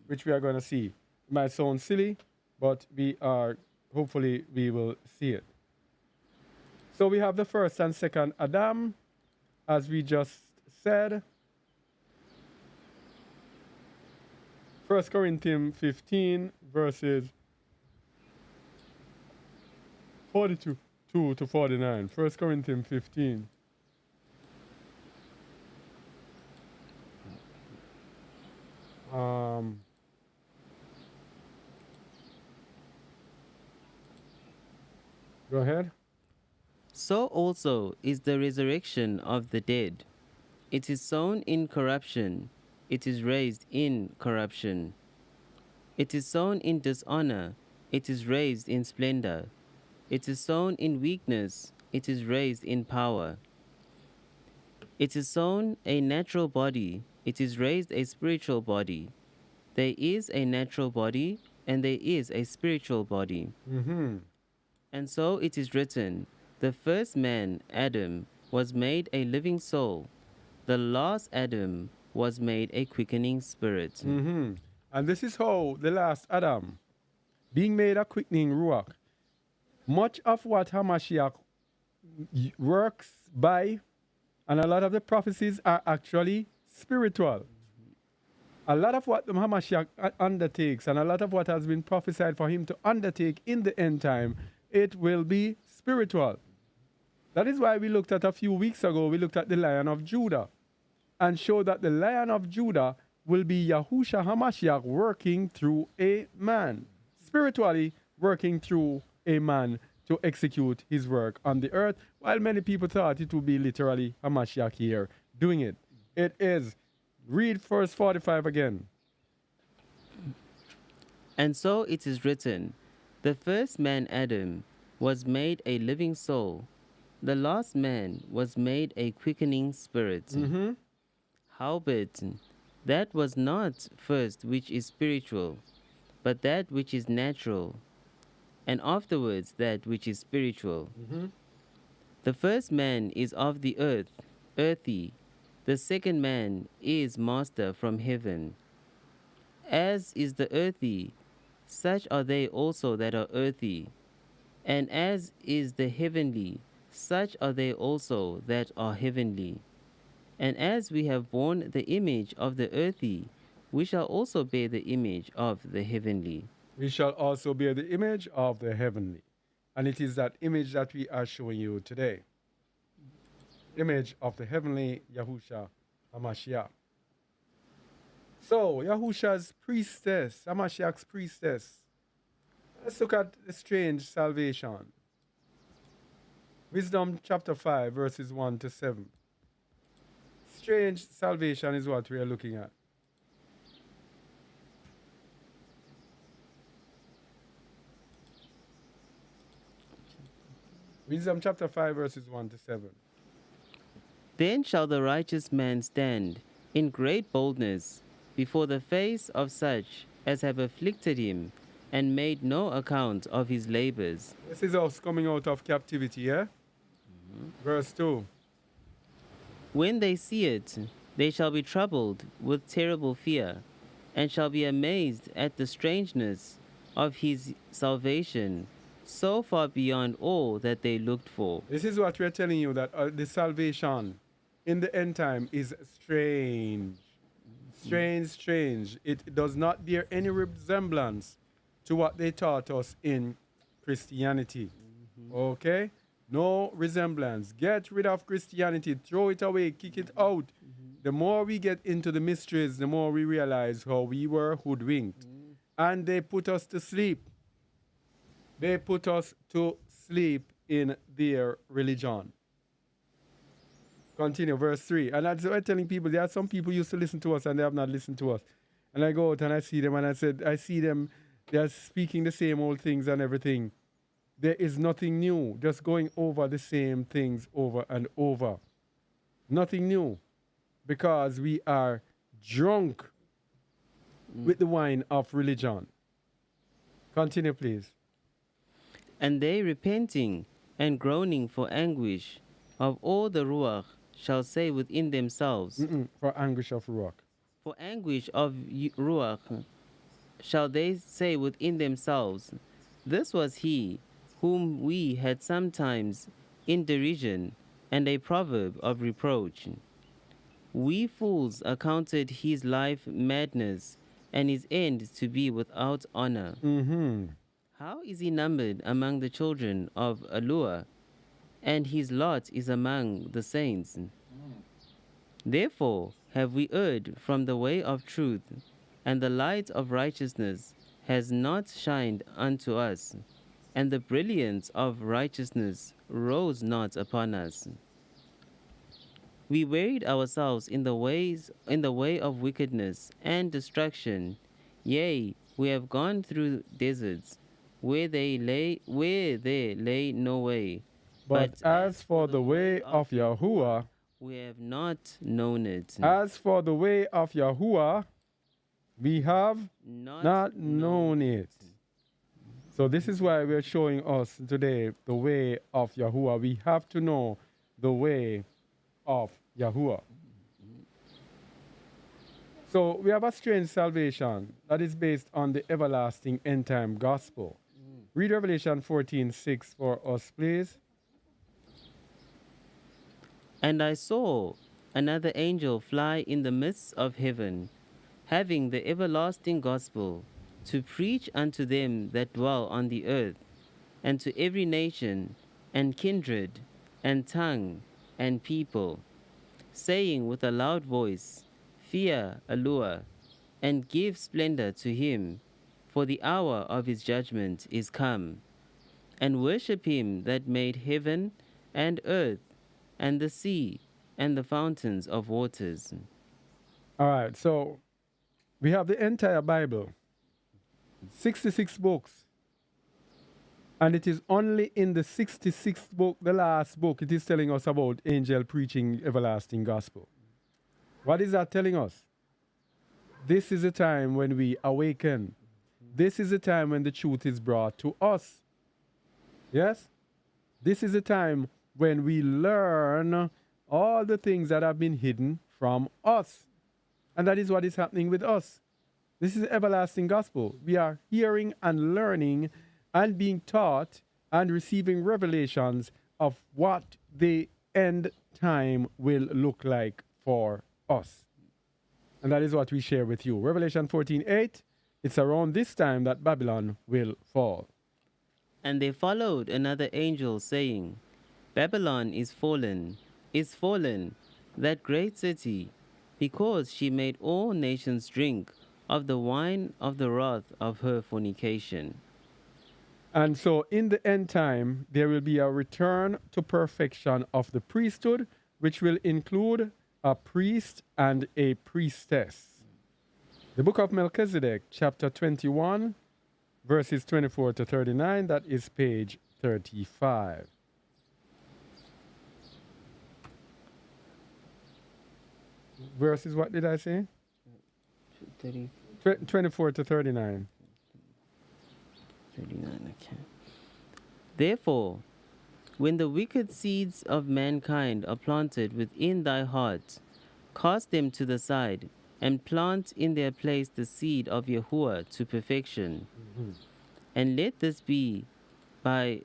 which we are going to see. It might sound silly, but hopefully we will see it. So we have the first and second Adam, as we just said. 1 Corinthians 15, verses 42 to 49. 1 Corinthians 15. Go ahead. So also is the resurrection of the dead. It is sown in corruption, it is raised in corruption. It is sown in dishonor, it is raised in splendor. It is sown in weakness, it is raised in power. It is sown a natural body, it is raised a spiritual body. There is a natural body, and there is a spiritual body. Mm-hmm. And so it is written, the first man, Adam, was made a living soul. The last Adam was made a quickening spirit. Mm-hmm. And this is how the last Adam, being made a quickening ruach, much of what Hamashiach works by, and a lot of the prophecies are actually spiritual. A lot of what the Hamashiach undertakes and a lot of what has been prophesied for him to undertake in the end time, it will be spiritual. That is why we looked at a few weeks ago, we looked at the Lion of Judah and showed that the Lion of Judah will be Yahusha Hamashiach working through a man, spiritually working through a man to execute his work on the earth, while many people thought it would be literally Hamashiach here doing it. It is. Read verse 45 again. And so it is written, the first man Adam was made a living soul, the last man was made a quickening spirit. Howbeit, that was not first which is spiritual, but that which is natural, and afterwards that which is spiritual. The first man is of the earth, earthy. The second man is master from heaven. As is the earthy, such are they also that are earthy. And as is the heavenly, such are they also that are heavenly. And as we have borne the image of the earthy, we shall also bear the image of the heavenly. We shall also bear the image of the heavenly. And it is that image that we are showing you today. Image of the heavenly Yahusha Hamashiach. So, Yahusha's priestess, Hamashiach's priestess. Let's look at the strange salvation. Wisdom chapter 5, verses 1 to 7. Strange salvation is what we are looking at. Wisdom chapter 5, verses 1 to 7. Then shall the righteous man stand in great boldness before the face of such as have afflicted him, and made no account of his labors. This is us coming out of captivity, yeah? Verse 2. When they see it, they shall be troubled with terrible fear, and shall be amazed at the strangeness of his salvation, so far beyond all that they looked for. This is what we're telling you, that the salvation in the end time is strange. Strange, strange. It does not bear any resemblance to what they taught us in Christianity. Okay? No resemblance. Get rid of Christianity. Throw it away. Kick it out. The more we get into the mysteries, the more we realize how we were hoodwinked. And they put us to sleep. They put us to sleep in their religion. Continue, verse 3. And that's what I'm telling people. There are some people who used to listen to us and they have not listened to us. And I go out and I see them and I see them, they're speaking the same old things and everything. There is nothing new, just going over the same things over and over. Nothing new, because we are drunk with the wine of religion. Continue, please. And they repenting and groaning for anguish of all the Ruach shall say within themselves, For anguish of Ruach. For anguish of Ruach shall they say within themselves, this was he whom we had sometimes in derision and a proverb of reproach. We fools accounted his life madness and his end to be without honor. How is he numbered among the children of Alua, and his lot is among the saints? Therefore have we erred from the way of truth, and the light of righteousness has not shined unto us, and the brilliance of righteousness rose not upon us. We wearied ourselves in the way of wickedness and destruction. Yea, we have gone through deserts, where there lay no way. But as for the way of Yahuwah, we have not known it. as for the way of Yahuwah, we have not known it. So this is why we're showing us today the way of Yahuwah. We have to know the way of Yahuwah. So we have a strange salvation that is based on the everlasting end time gospel. Read Revelation 14:6 for us, please. And I saw another angel fly in the midst of heaven, having the everlasting gospel, to preach unto them that dwell on the earth, and to every nation, and kindred, and tongue, and people, saying with a loud voice, Fear Allure, and give splendor to him, for the hour of his judgment is come, and worship him that made heaven and earth, and the sea, and the fountains of waters. All right, so we have the entire Bible, 66 books, and it is only in the 66th book, the last book, it is telling us about angel preaching everlasting gospel. What is that telling us? This is a time when we awaken. This is a time when the truth is brought to us. Yes? This is a time when we learn all the things that have been hidden from us. And that is what is happening with us. This is everlasting gospel. We are hearing and learning and being taught and receiving revelations of what the end time will look like for us. And that is what we share with you. Revelation 14:8, it's around this time that Babylon will fall. And they followed another angel, saying, Babylon is fallen, that great city, because she made all nations drink of the wine of the wrath of her fornication. And so in the end time, there will be a return to perfection of the priesthood, which will include a priest and a priestess. The book of Melchizedek, chapter 21, verses 24 to 39, that is page 35. Verses, what did I say? 30, 24 to 39. 39, okay. Therefore, when the wicked seeds of mankind are planted within thy heart, cast them to the side, and plant in their place the seed of Yahuwah to perfection. And let this be thy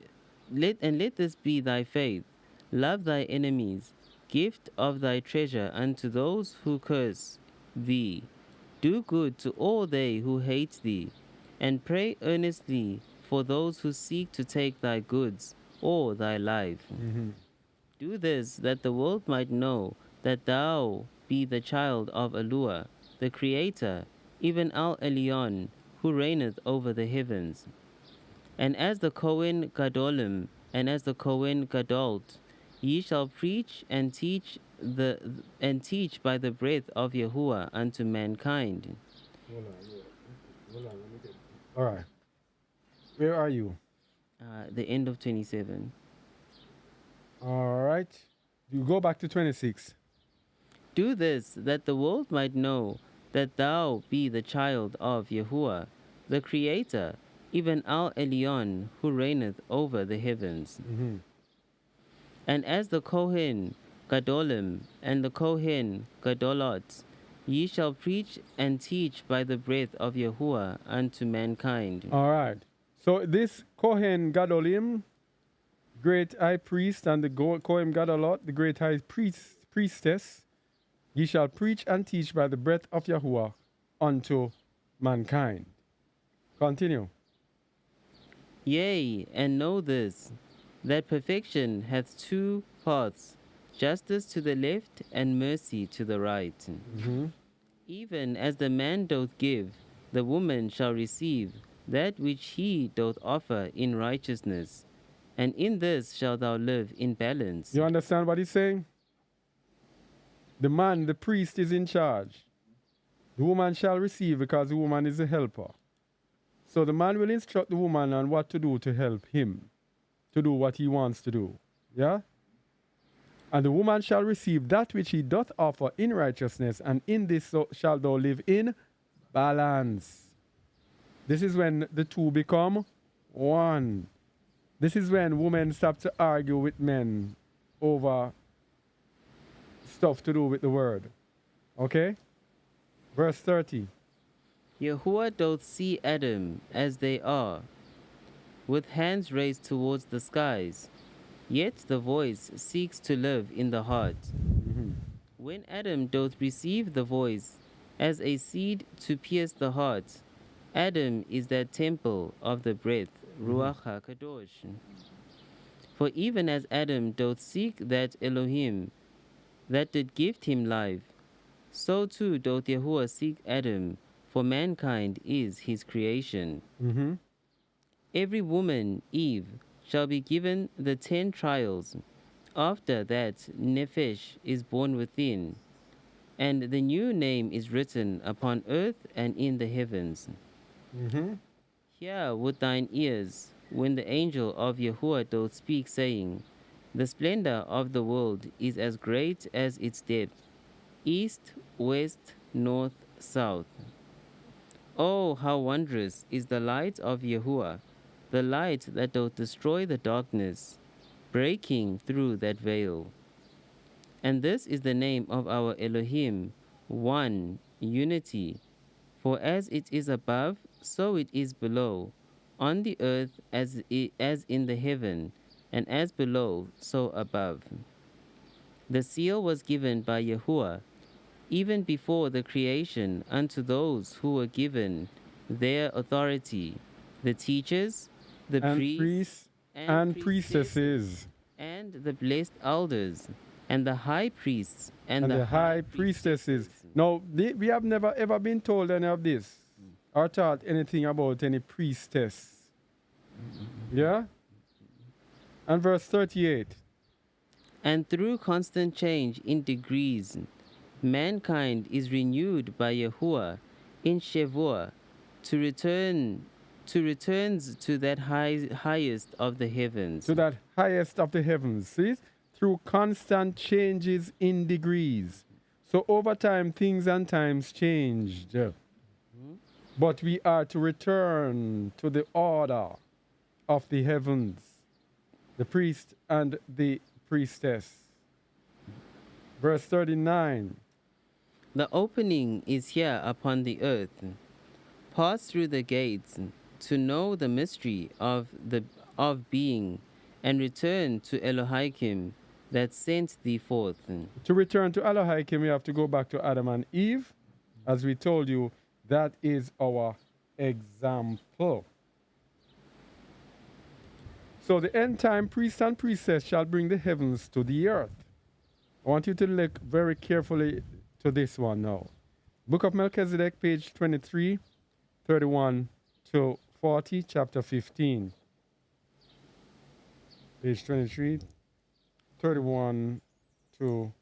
faith. Love thy enemies, gift of thy treasure unto those who curse thee. Do good to all they who hate thee, and pray earnestly for those who seek to take thy goods or thy life. Do this, that the world might know that thou be the child of Allure, the Creator, even Al Elyon, who reigneth over the heavens. And as the Cohen Gadolim, and as the Cohen Gadolt, ye shall preach and teach by the breath of Yahuwah unto mankind. All right. Where are you? The end of 27. All right. You go back to 26. Do this, that the world might know that thou be the child of Yahuwah, the Creator, even Al Elyon, who reigneth over the heavens. And as the Kohen Gadolim and the Kohen Gadolot, ye shall preach and teach by the breath of Yahuwah unto mankind. All right. So this Kohen Gadolim, great high priest, and the Kohen Gadolot, the great high priestess, ye shall preach and teach by the breath of Yahuwah unto mankind. Continue. Yea, and know this, that perfection hath two paths, justice to the left and mercy to the right. Even as the man doth give, the woman shall receive that which he doth offer in righteousness, and in this shalt thou live in balance. You understand what he's saying? The man, the priest, is in charge. The woman shall receive because the woman is the helper. So the man will instruct the woman on what to do to help him to do what he wants to do. Yeah? And the woman shall receive that which he doth offer in righteousness, and in this shall thou live in balance. This is when the two become one. This is when women stop to argue with men over stuff to do with the word. Okay? Verse 30. Yahuwah doth see Adam as they are, with hands raised towards the skies, yet the voice seeks to live in the heart. When Adam doth receive the voice, as a seed to pierce the heart, Adam is that temple of the breath, Ruach HaKadosh. For even as Adam doth seek that Elohim that did give him life, so too doth Yahuwah seek Adam, for mankind is his creation. Mm-hmm. Every woman, Eve, shall be given the 10 trials. After that, Nephesh is born within, and the new name is written upon earth and in the heavens. Mm-hmm. Hear with thine ears when the angel of Yahuwah doth speak, saying, the splendor of the world is as great as its depth, east, west, north, south. Oh, how wondrous is the light of Yahuwah, the light that doth destroy the darkness, breaking through that veil. And this is the name of our Elohim, one, unity. For as it is above, so it is below, on the earth as in the heaven, and as below, so above. The seal was given by Yahuwah, even before the creation, unto those who were given their authority, the teachers, the And priests, priests and and priestesses, priestesses, and the blessed elders, and the high priests, and and the the high high priestesses. priestesses. Now, we have never ever been told any of this or taught anything about any priestess. Yeah? And verse 38. And through constant change in degrees, mankind is renewed by Yahuwah in Shavuot to returns to that highest of the heavens. To that highest of the heavens. See? Through constant changes in degrees. So over time, things and times changed. But we are to return to the order of the heavens, the priest and the priestess. Verse 39. The opening is here upon the earth. Pass through the gates to know the mystery of being, and return to Elohim that sent thee forth. To return to Elohim, we have to go back to Adam and Eve. As we told you, that is our example. So the end time priest and priestess shall bring the heavens to the earth. I want you to look very carefully to this one now. Book of Melchizedek, page 23, 31 to 40, chapter 15. Page 23, 31 to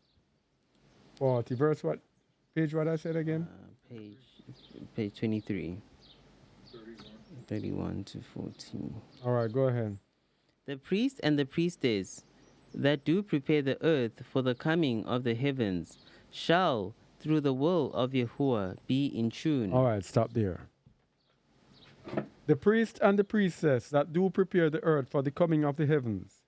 40. Verse what? Page what I said again? Page 23. 31 to 14. All right, go ahead. The priest and the priestess that do prepare the earth for the coming of the heavens shall, through the will of Yahuwah, be in tune. All right, stop there. The priest and the priestess that do prepare the earth for the coming of the heavens.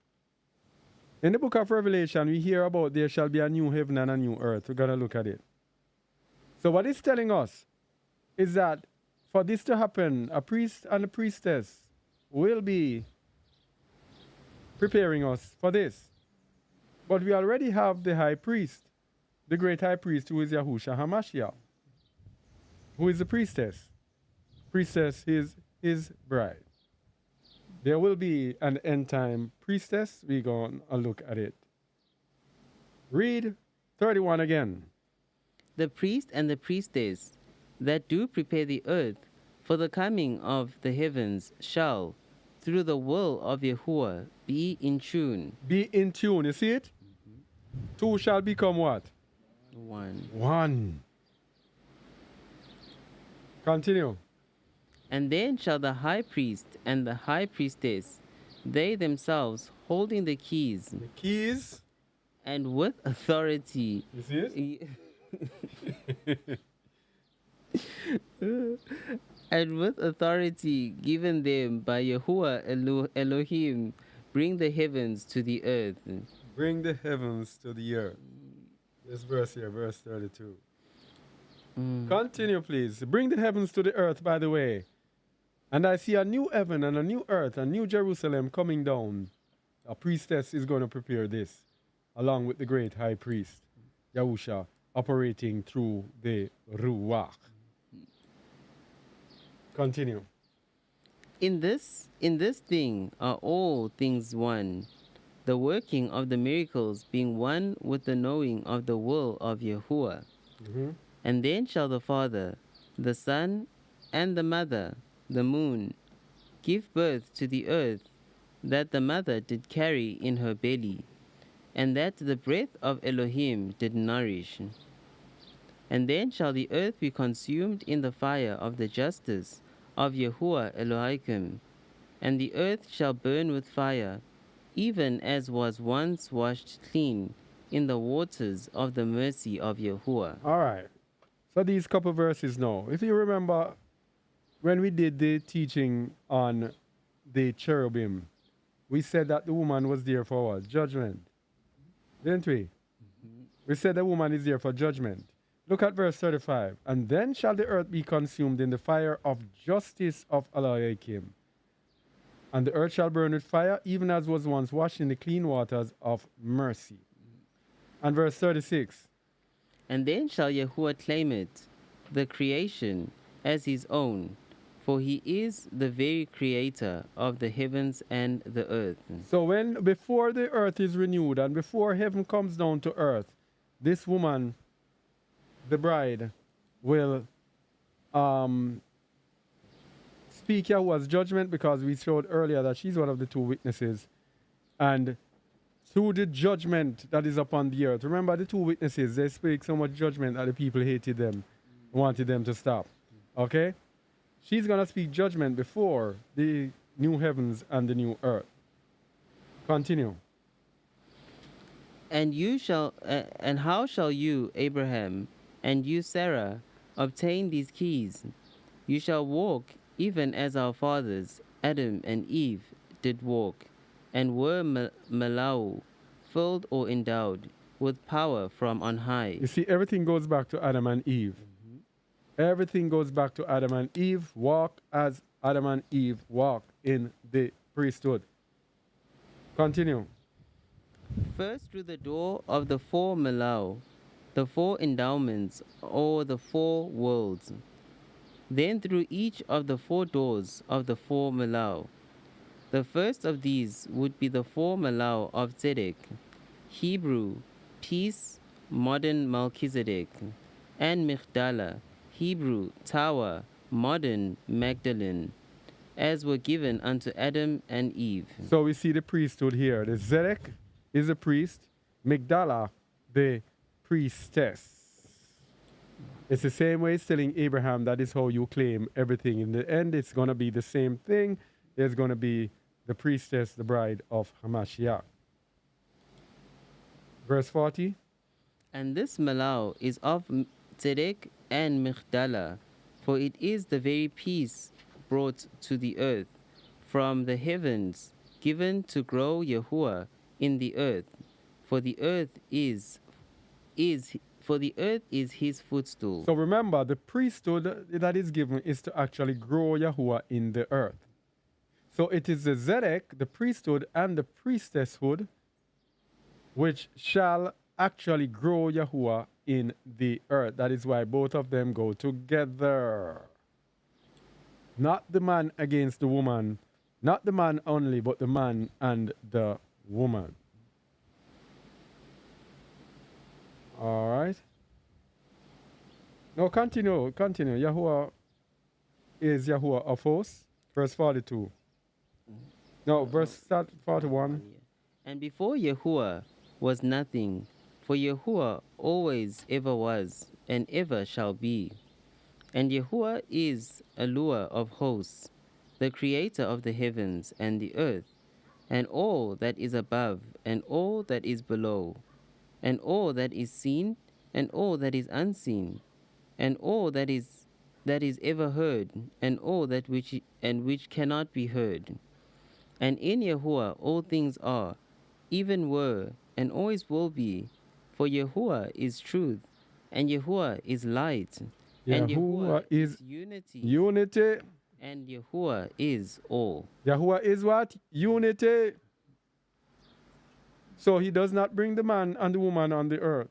In the book of Revelation, we hear about there shall be a new heaven and a new earth. We're going to look at it. So what it's telling us is that for this to happen, a priest and a priestess will be preparing us for this. But we already have the high priest, the great high priest who is Yahushua HaMashiach, who is the priestess. Priestess is his bride. There will be an end time priestess. We're going to look at it. Read 31 again. The priest and the priestess that do prepare the earth for the coming of the heavens shall, through the will of Yahuwah, be in tune. Be in tune. You see it? Two shall become what? One. One. Continue. And then shall the high priest and the high priestess, they themselves holding the keys, The keys. and with authority, You see it? and with authority given them by Yahuwah Elohim, bring the heavens to the earth. Bring the heavens to the earth. This verse here, verse 32. Continue, please. Bring the heavens to the earth, by the way. And I see a new heaven and a new earth, a new Jerusalem coming down. A priestess is going to prepare this, along with the great high priest. Yahusha operating through the Ruach. Continue. In this thing are all things one, the working of the miracles being one with the knowing of the will of Yahuwah. And then shall the Father, the Son, and the Mother, the Moon, give birth to the earth that the mother did carry in her belly, and that the breath of Elohim did nourish. And then shall the earth be consumed in the fire of the justice of Yahuwah Elohim, and the earth shall burn with fire, even as was once washed clean in the waters of the mercy of Yahuwah. All right. So these couple verses now. If you remember when we did the teaching on the cherubim, we said that the woman was there for what? Judgment. Didn't we? We said the woman is there for judgment. Look at verse 35. And then shall the earth be consumed in the fire of justice of Elohim. And the earth shall burn with fire, even as was once washed in the clean waters of mercy. And verse 36. And then shall Yahuwah claim it, the creation, as his own, for he is the very creator of the heavens and the earth. So before the earth is renewed and before heaven comes down to earth, this woman, the bride, will speak Yahuwah's judgment, because we showed earlier that she's one of the two witnesses. And through the judgment that is upon the earth, remember the two witnesses, they speak so much judgment that the people hated them, wanted them to stop. Okay? She's going to speak judgment before the new heavens and the new earth. Continue. And how shall you, Abraham, and you, Sarah, obtain these keys? You shall walk even as our fathers, Adam and Eve, did walk, and were malau, filled or endowed with power from on high. You see, everything goes back to Adam and Eve. Everything goes back to Adam and Eve. Walk as Adam and Eve walked in the priesthood. Continue. First through the door of the four malau, the four endowments, or the four worlds. Then through each of the four doors of the four malau. The first of these would be the four malau of Zedek, Hebrew, peace, modern Melchizedek, and Migdala, Hebrew, tower, modern Magdalene, as were given unto Adam and Eve. So we see the priesthood here. The Zedek is a priest, Migdala, the priestess. It's the same way it's telling Abraham that is how you claim everything. In the end, it's going to be the same thing. There's going to be the priestess, the bride of Hamashiach. Verse 40. And this malau is of Zedek and Migdala, for it is the very peace brought to the earth from the heavens, given to grow Yahuwah in the earth, for the earth is his footstool. So remember, the priesthood that is given is to actually grow Yahuwah in the earth. So it is the Zedek, the priesthood, and the priestess-hood which shall actually grow Yahuwah in the earth. That is why both of them go together. Not the man against the woman, not the man only, but the man and the woman. All right. No, continue. Yahuwah is Yahuwah of hosts. Verse 42. No, verse 41. And before Yahuwah was nothing, for Yahuwah always ever was, and ever shall be. And Yahuwah is Eluah of hosts, the creator of the heavens and the earth, and all that is above, and all that is below, and all that is seen, and all that is unseen, and all that is ever heard, and all that which cannot be heard. And in Yahuwah all things are, even were, and always will be. For Yahuwah is truth, and Yahuwah is light, and Yahuwah is unity, and Yahuwah is all. Yahuwah is what? Unity. So he does not bring the man and the woman on the earth.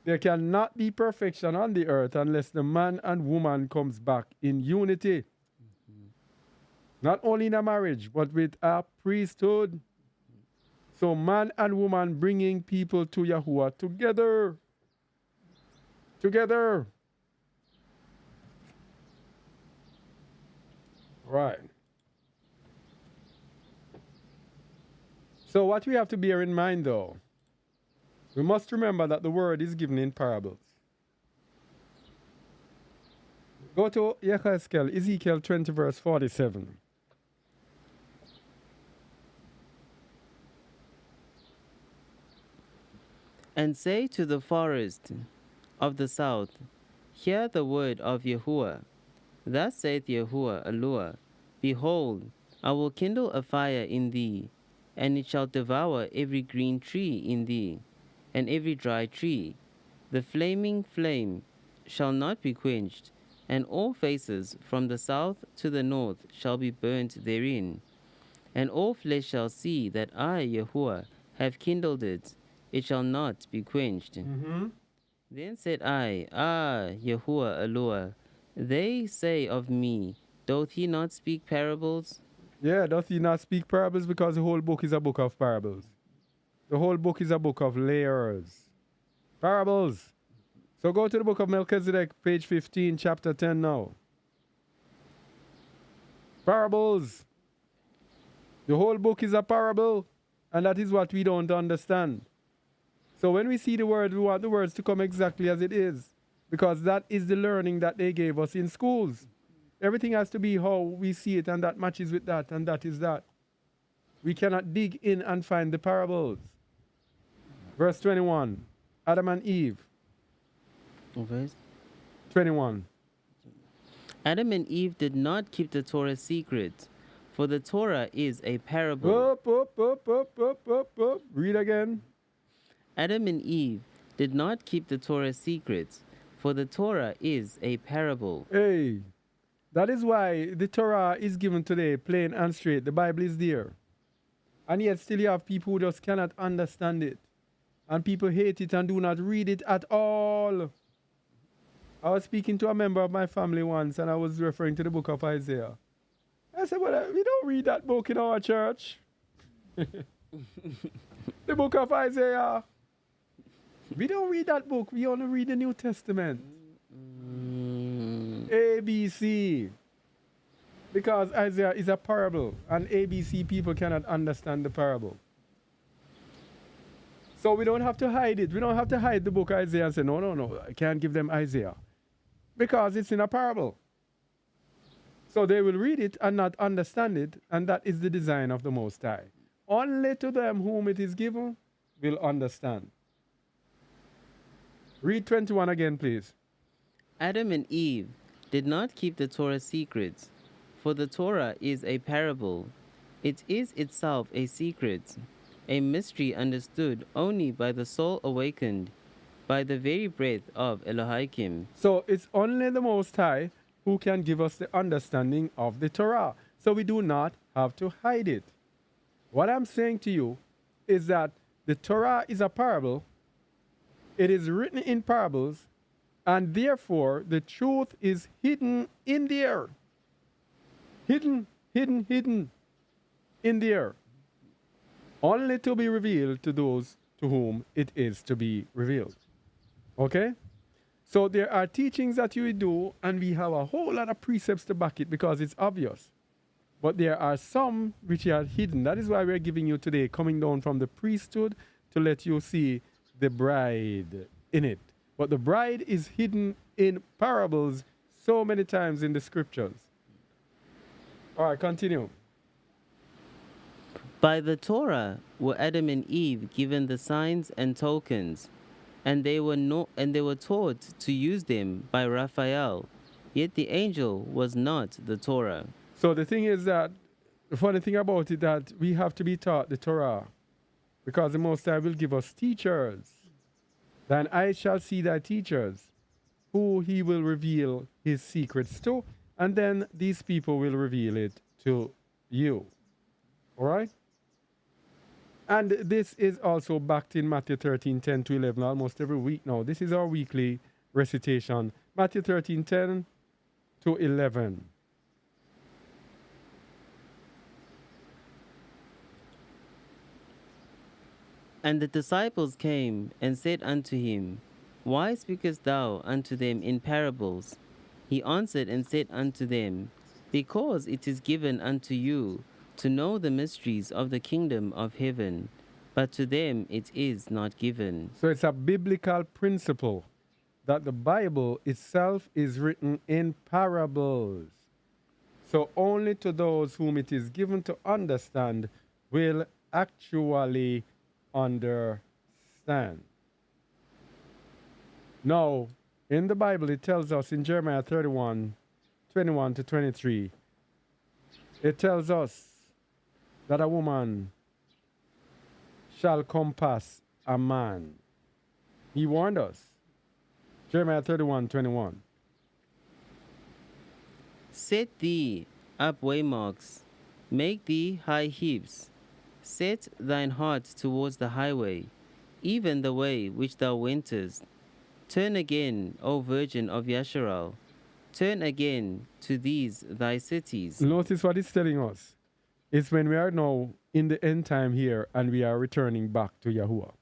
There cannot be perfection on the earth unless the man and woman comes back in unity. Not only in a marriage, but with a priesthood. So man and woman bringing people to Yahuwah together. Together. Right. So what we have to bear in mind though, we must remember that the word is given in parables. Go to Ezekiel 20 verse 47. And say to the forest of the south, Hear the word of Yahuwah. Thus saith Yahuwah Eloah, Behold, I will kindle a fire in thee, and it shall devour every green tree in thee, and every dry tree. The flaming flame shall not be quenched, and all faces from the south to the north shall be burnt therein. And all flesh shall see that I, Yahuwah, have kindled it, it shall not be quenched. Then said I, Ah, Yahuwah Eloah, they say of me, Doth he not speak parables? Yeah, doth he not speak parables? Because the whole book is a book of parables. The whole book is a book of layers. Parables. So go to the book of Melchizedek, page 15, chapter 10 now. Parables. The whole book is a parable, and that is what we don't understand. So when we see the word, we want the words to come exactly as it is, because that is the learning that they gave us in schools. Everything has to be how we see it, and that matches with that, and that is that. We cannot dig in and find the parables. Verse 21, Adam and Eve. Verse 21. Adam and Eve did not keep the Torah secret, for the Torah is a parable. Up. Read again. Adam and Eve did not keep the Torah secret, for the Torah is a parable. Hey, that is why the Torah is given today, plain and straight. The Bible is there. And yet still you have people who just cannot understand it. And people hate it and do not read it at all. I was speaking to a member of my family once, and I was referring to the book of Isaiah. I said, well, we don't read that book in our church. The book of Isaiah. We don't read that book. We only read the New Testament. ABC. Because Isaiah is a parable, and ABC people cannot understand the parable. So we don't have to hide it. We don't have to hide the book Isaiah and say, no, I can't give them Isaiah. Because it's in a parable. So they will read it and not understand it, and that is the design of the Most High. Only to them whom it is given will understand. Read 21 again, please. Adam and Eve did not keep the Torah secret, for the Torah is a parable. It is itself a secret, a mystery understood only by the soul awakened, by the very breath of Elohim. So it's only the Most High who can give us the understanding of the Torah. So we do not have to hide it. What I'm saying to you is that the Torah is a parable. It is written in parables, and therefore the truth is hidden in there. Hidden in there. Only to be revealed to those to whom it is to be revealed. Okay? So there are teachings that you do, and we have a whole lot of precepts to back it because it's obvious. But there are some which are hidden. That is why we're giving you today, coming down from the priesthood to let you see the bride in it. But the bride is hidden in parables so many times in the scriptures. All right, continue. By the Torah were Adam and Eve given the signs and tokens, and they were taught to use them by Raphael. Yet the angel was not the Torah. So the thing is that the funny thing about it that we have to be taught the Torah, because the Most High will give us teachers. Then I shall see thy teachers, who he will reveal his secrets to, and then these people will reveal it to you. All right? And this is also backed in Matthew 13:10 to 11, almost every week now. This is our weekly recitation. Matthew 13:10 to 11. And the disciples came and said unto him, Why speakest thou unto them in parables? He answered and said unto them, Because it is given unto you to know the mysteries of the kingdom of heaven, but to them it is not given. So it's a biblical principle that the Bible itself is written in parables. So only to those whom it is given to understand will actually understand. Now, in the Bible, it tells us in Jeremiah 31:21 to 23, it tells us that a woman shall compass a man. He warned us. Jeremiah 31:21. Set thee up waymarks, make thee high heaps, set thine heart towards the highway, even the way which thou wentest. Turn again, O virgin of Yasharal, turn again to these thy cities. Notice what it's telling us. It's when we are now in the end time here and we are returning back to Yahuwah.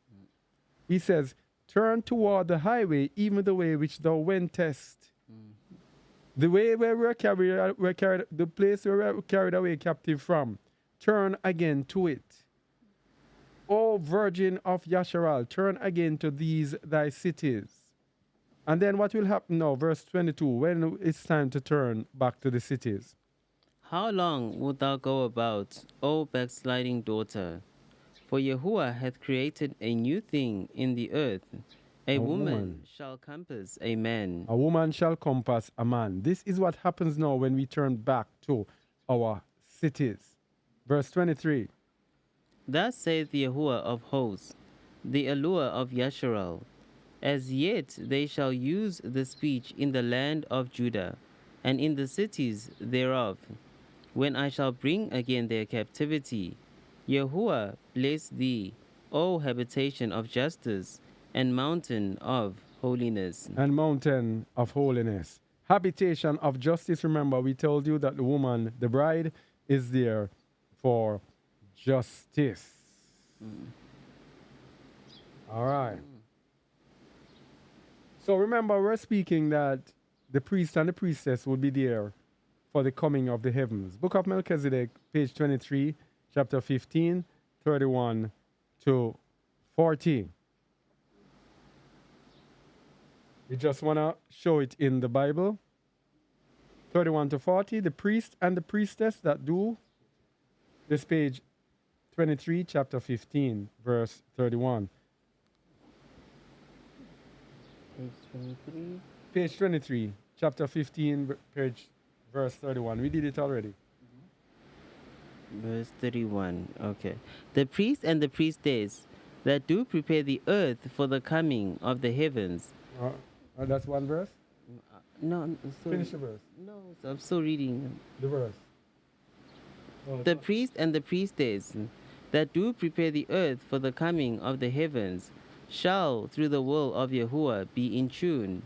He says, turn toward the highway, even the way which thou wentest. The way where we're carried, the place where we're carried away captive from. Turn again to it. O virgin of Yasharal, turn again to these thy cities. And then what will happen now? Verse 22, when it's time to turn back to the cities. How long wilt thou go about, O backsliding daughter? For Yahuwah hath created a new thing in the earth. A woman shall compass a man. A woman shall compass a man. This is what happens now when we turn back to our cities. Verse 23. Thus saith the Yahuwah of hosts, the allure of Yasharal. As yet they shall use the speech in the land of Judah, and in the cities thereof, when I shall bring again their captivity. Yahuwah bless thee, O habitation of justice, and mountain of holiness. And mountain of holiness. Habitation of justice. Remember, we told you that the woman, the bride, is there for justice. All right. So remember, we're speaking that the priest and the priestess will be there for the coming of the heavens. Book of Melchizedek, page 23, chapter 15, 31 to 40. We just want to show it in the Bible. 31 to 40, the priest and the priestess that do this, page 23, chapter 15, verse 31. Page 23. Page 23, chapter 15, verse 31. We did it already. Verse 31. Okay. The priest and the priestess that do prepare the earth for the coming of the heavens. That's one verse? No, sorry. Finish the verse. No, I'm still reading. The verse. The priest and the priestess that do prepare the earth for the coming of the heavens shall, through the will of Yahuwah, be in tune.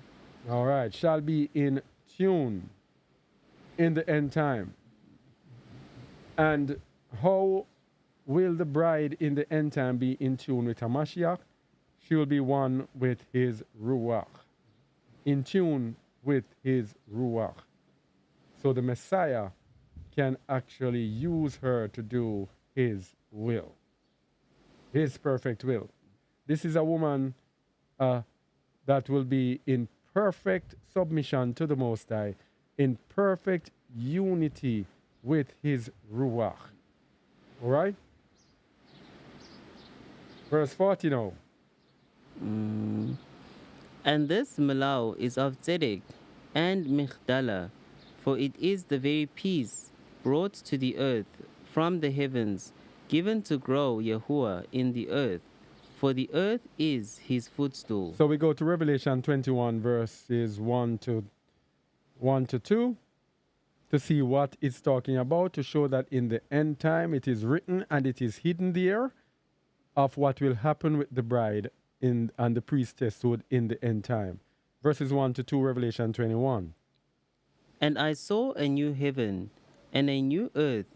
All right. Shall be in tune in the end time. And how will the bride in the end time be in tune with Hamashiach? She will be one with his Ruach. In tune with his Ruach. So the Messiah can actually use her to do his will. His perfect will. This is a woman that will be in perfect submission to the Most High, in perfect unity with his Ruach. All right? Verse 40 now. And this Malau is of Tzedek and Michdala, for it is the very peace brought to the earth from the heavens, given to grow Yahuwah in the earth, for the earth is his footstool. So we go to Revelation 21, verses 1 to 2, to see what it's talking about, to show that in the end time it is written and it is hidden there of what will happen with the bride in and the priestesshood in the end time. Verses 1 to 2, Revelation 21. And I saw a new heaven and a new earth,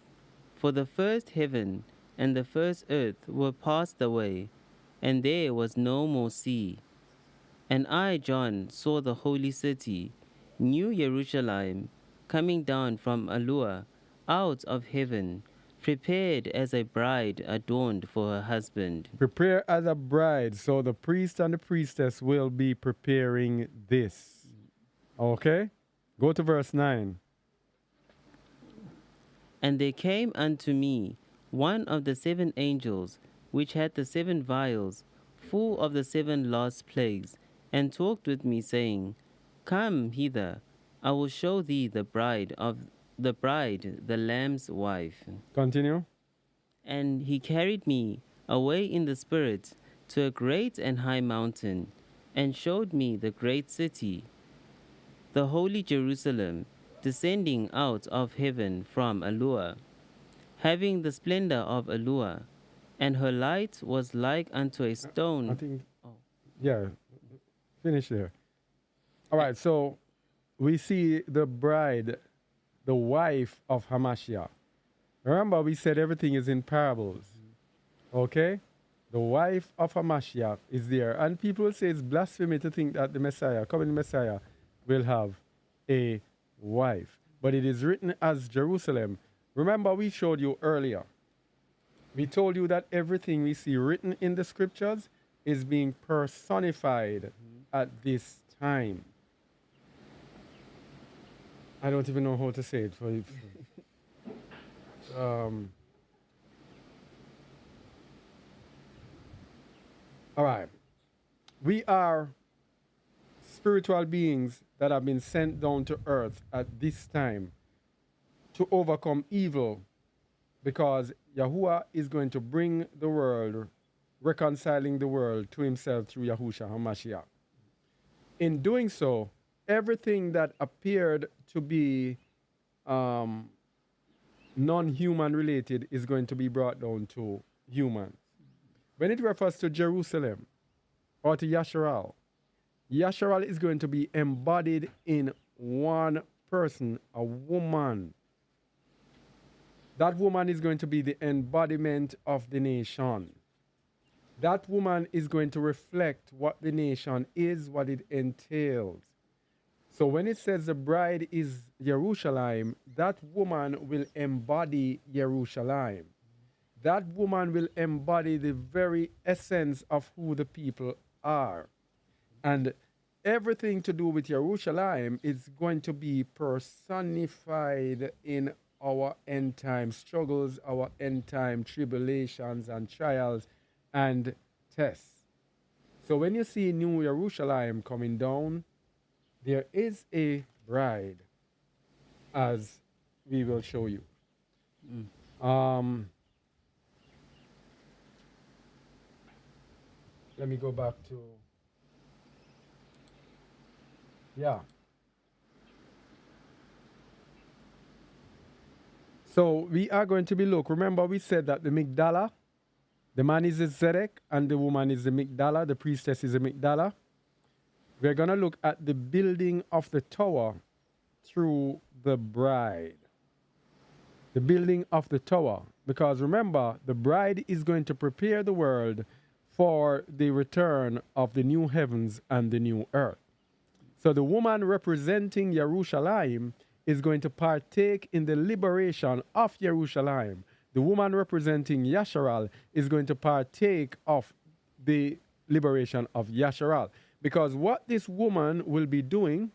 for the first heaven and the first earth were passed away, and there was no more sea. And I, John, saw the holy city, New Jerusalem, coming down from Allur, out of heaven, prepared as a bride adorned for her husband. Prepare as a bride. So the priest and the priestess will be preparing this. Okay? Go to verse 9. And there came unto me one of the seven angels, which had the seven vials, full of the seven last plagues, and talked with me, saying, Come hither, I will show thee the bride, the Lamb's wife. Continue. And he carried me away in the spirit to a great and high mountain, and showed me the great city, the holy Jerusalem, descending out of heaven from Allur, having the splendor of Allur, and her light was like unto a I stone. think, Oh. yeah, finish there. All right, so we see the bride, the wife of Hamashiach. Remember, we said everything is in parables. Okay? The wife of Hamashiach is there. And people say it's blasphemy to think that the Messiah, coming Messiah, will have a wife. But it is written as Jerusalem. Remember, we showed you earlier. We told you that everything we see written in the scriptures is being personified at this time. I don't even know how to say it. All right. We are spiritual beings that have been sent down to earth at this time to overcome evil, because Yahuwah is going to bring the world, reconciling the world to himself through Yahushua HaMashiach. In doing so, everything that appeared to be non-human related is going to be brought down to humans. When it refers to Jerusalem or to Yasharal, Yasharal is going to be embodied in one person, a woman. That woman is going to be the embodiment of the nation. That woman is going to reflect what the nation is, what it entails. So when it says the bride is Jerusalem, that woman will embody Jerusalem. That woman will embody the very essence of who the people are. And everything to do with Jerusalem is going to be personified in our end time struggles, our end time tribulations and trials and tests. So when you see New Jerusalem coming down, there is a bride, as we will show you. Let me go back to, yeah. So we are going to be, look, remember we said that the Migdala, the man is the Zedek and the woman is the Migdala, the priestess is the Migdala. We're going to look at the building of the tower through the bride. The building of the tower. Because remember, the bride is going to prepare the world for the return of the new heavens and the new earth. So the woman representing Jerusalem is going to partake in the liberation of Jerusalem. The woman representing Yasharal is going to partake of the liberation of Yasharal. Because what this woman will be doing,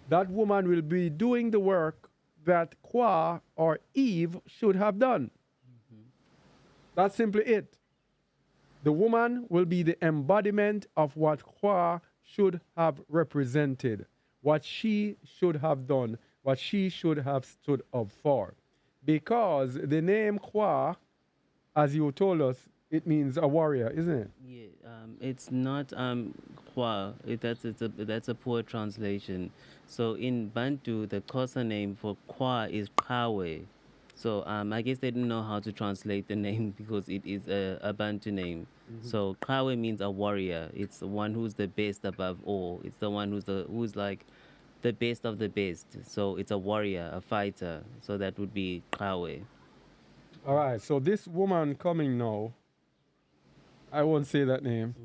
that woman will be doing the work that Kwa or Eve should have done. That's simply it. The woman will be the embodiment of what Kwa should have represented, what she should have done, what she should have stood up for. Because the name Kwa, as you told us, it means a warrior, isn't it? Yeah, it's not Kwa. That's a poor translation. So in Bantu, the Xhosa name for Kwa is Kawe. So I guess they didn't know how to translate the name because it is a Bantu name. So Kawe means a warrior. It's the one who's the best above all. It's the one who's like the best of the best. So it's a warrior, a fighter. So that would be Kawe. All right. So this woman coming now, I won't say that name.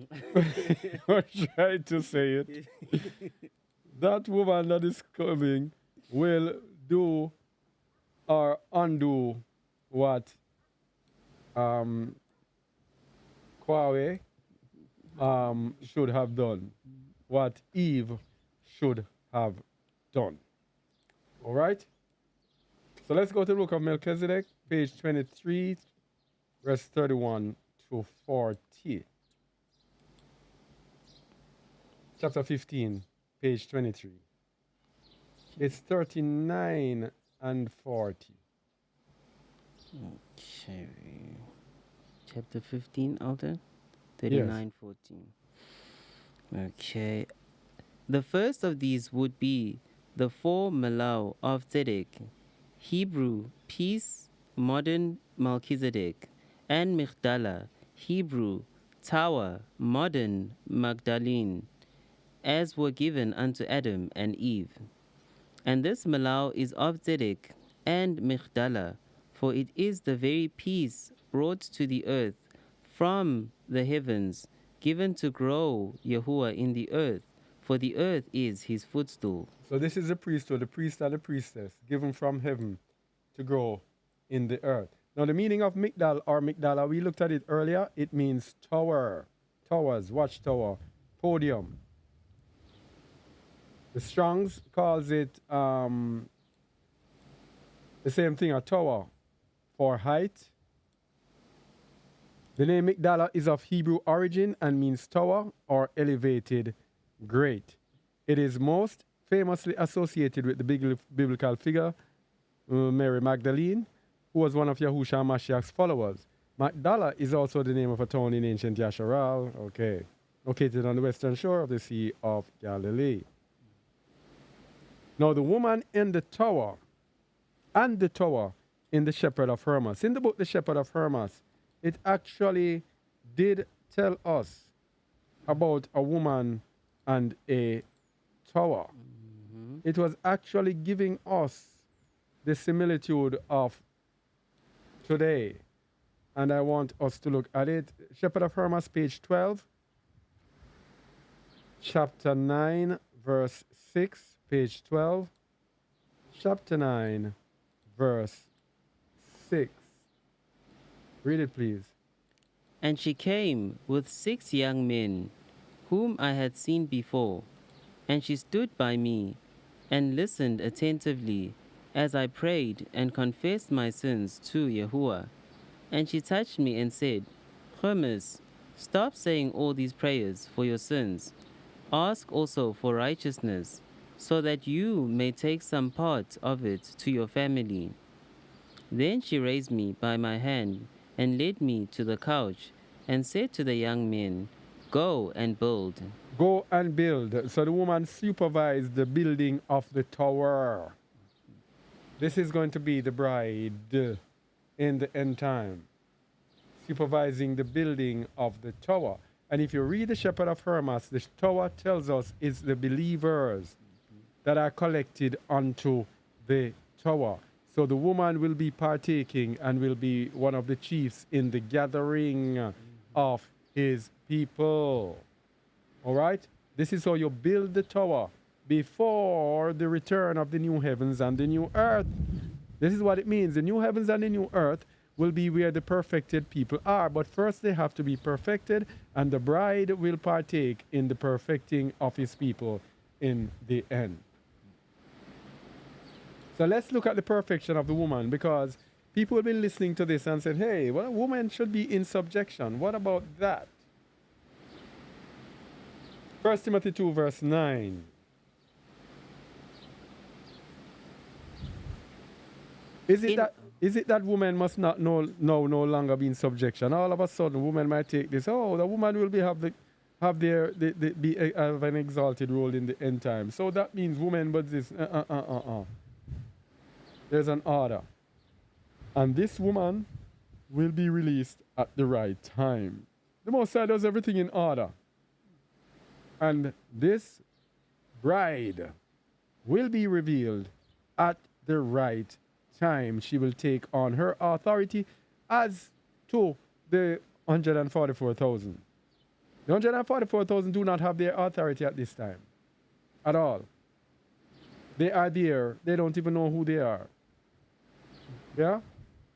I'll try to say it. That woman that is coming will do or undo what um, Kwawe should have done, what Eve should have done. All right? So let's go to the book of Melchizedek, page 23, verse 31 to 40. Chapter 15, page 23. It's 39 and 40. Okay. Chapter 15, Alton? Yes. 39, 14. Okay. The first of these would be the four Malau of Tzedek, Hebrew, peace, modern Melchizedek, and Migdala, Hebrew, tower, modern Magdalene, as were given unto Adam and Eve. And this Malau is of Tzedek and Migdala, for it is the very peace brought to the earth from the heavens, given to grow Yahuwah in the earth, for the earth is his footstool. So this is the priesthood, the priest and the priestess, given from heaven to grow in the earth. Now the meaning of Migdal or Migdala, we looked at it earlier. It means tower, towers, watchtower, podium. The Strongs calls it the same thing, a tower for height. The name Migdala is of Hebrew origin and means tower or elevated great. It is most famously associated with the biblical figure Mary Magdalene, who was one of Yahushua Mashiach's followers. Magdala is also the name of a town in ancient Yasharal, okay, located on the western shore of the Sea of Galilee. Now the woman in the tower and the tower in the Shepherd of Hermas. In the book The Shepherd of Hermas, it actually did tell us about a woman and a tower. It was actually giving us the similitude of today. And I want us to look at it. Shepherd of Hermas, page 12, chapter 9, verse 6, page 12, chapter 9, verse 6. Read it, please. And she came with 6 young men, whom I had seen before, and she stood by me, and listened attentively, as I prayed and confessed my sins to Yahuwah. And she touched me and said, Hermas, stop saying all these prayers for your sins. Ask also for righteousness, so that you may take some part of it to your family. Then she raised me by my hand, and led me to the couch, and said to the young men, Go and build. Go and build. So the woman supervised the building of the tower. This is going to be the bride in the end time, supervising the building of the tower. And if you read the Shepherd of Hermas, the tower tells us it's the believers that are collected onto the tower. So the woman will be partaking and will be one of the chiefs in the gathering of his people. All right? This is how you build the tower before the return of the new heavens and the new earth. This is what it means. The new heavens and the new earth will be where the perfected people are. But first they have to be perfected, and the bride will partake in the perfecting of his people in the end. So let's look at the perfection of the woman, because people will be listening to this and say, hey, well, a woman should be in subjection. What about that? 1 Timothy 2, verse 9. Is it that women must not no longer be in subjection? All of a sudden, women might take this. Oh, the woman will have an exalted role in the end time. So that means women, but this. There's an order. And this woman will be released at the right time. The Most High does everything in order. And this bride will be revealed at the right time. She will take on her authority as to the 144,000. The 144,000 do not have their authority at this time at all. They are there. They don't even know who they are. Yeah?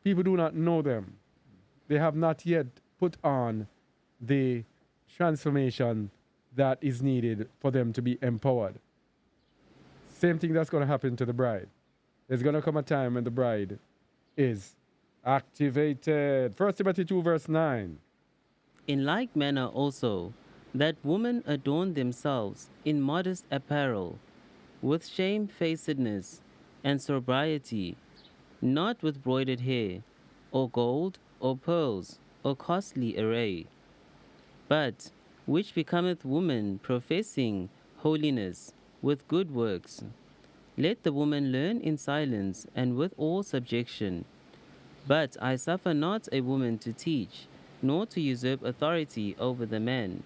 People do not know them. They have not yet put on the transformation that is needed for them to be empowered. Same thing that's going to happen to the bride. There's going to come a time when the bride is activated. 1 Timothy 2 verse 9. In like manner also, that women adorn themselves in modest apparel, with shamefacedness and sobriety, not with broidered hair, or gold, or pearls, or costly array, but which becometh woman professing holiness with good works. Let the woman learn in silence and with all subjection. But I suffer not a woman to teach, nor to usurp authority over the man,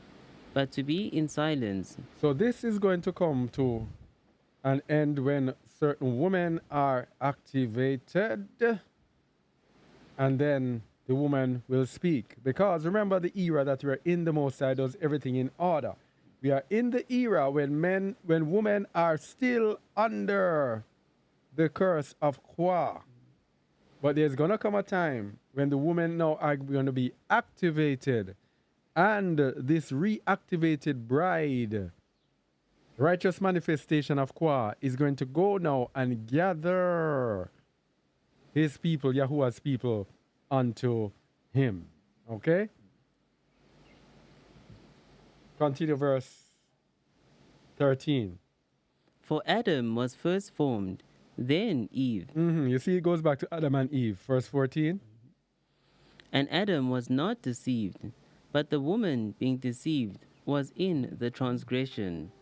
but to be in silence. So this is going to come to an end when certain women are activated, and then the woman will speak. Because remember the era that we're in, the Most High does everything in order. We are in the era when women are still under the curse of Kwa. But there's gonna come a time when the women now are going to be activated, and this reactivated bride, righteous manifestation of Kwa, is going to go now and gather his people, Yahuwah's people, unto him. Okay? Continue verse 13. For Adam was first formed, then Eve. You see, it goes back to Adam and Eve. Verse 14. And Adam was not deceived, but the woman being deceived was in the transgression.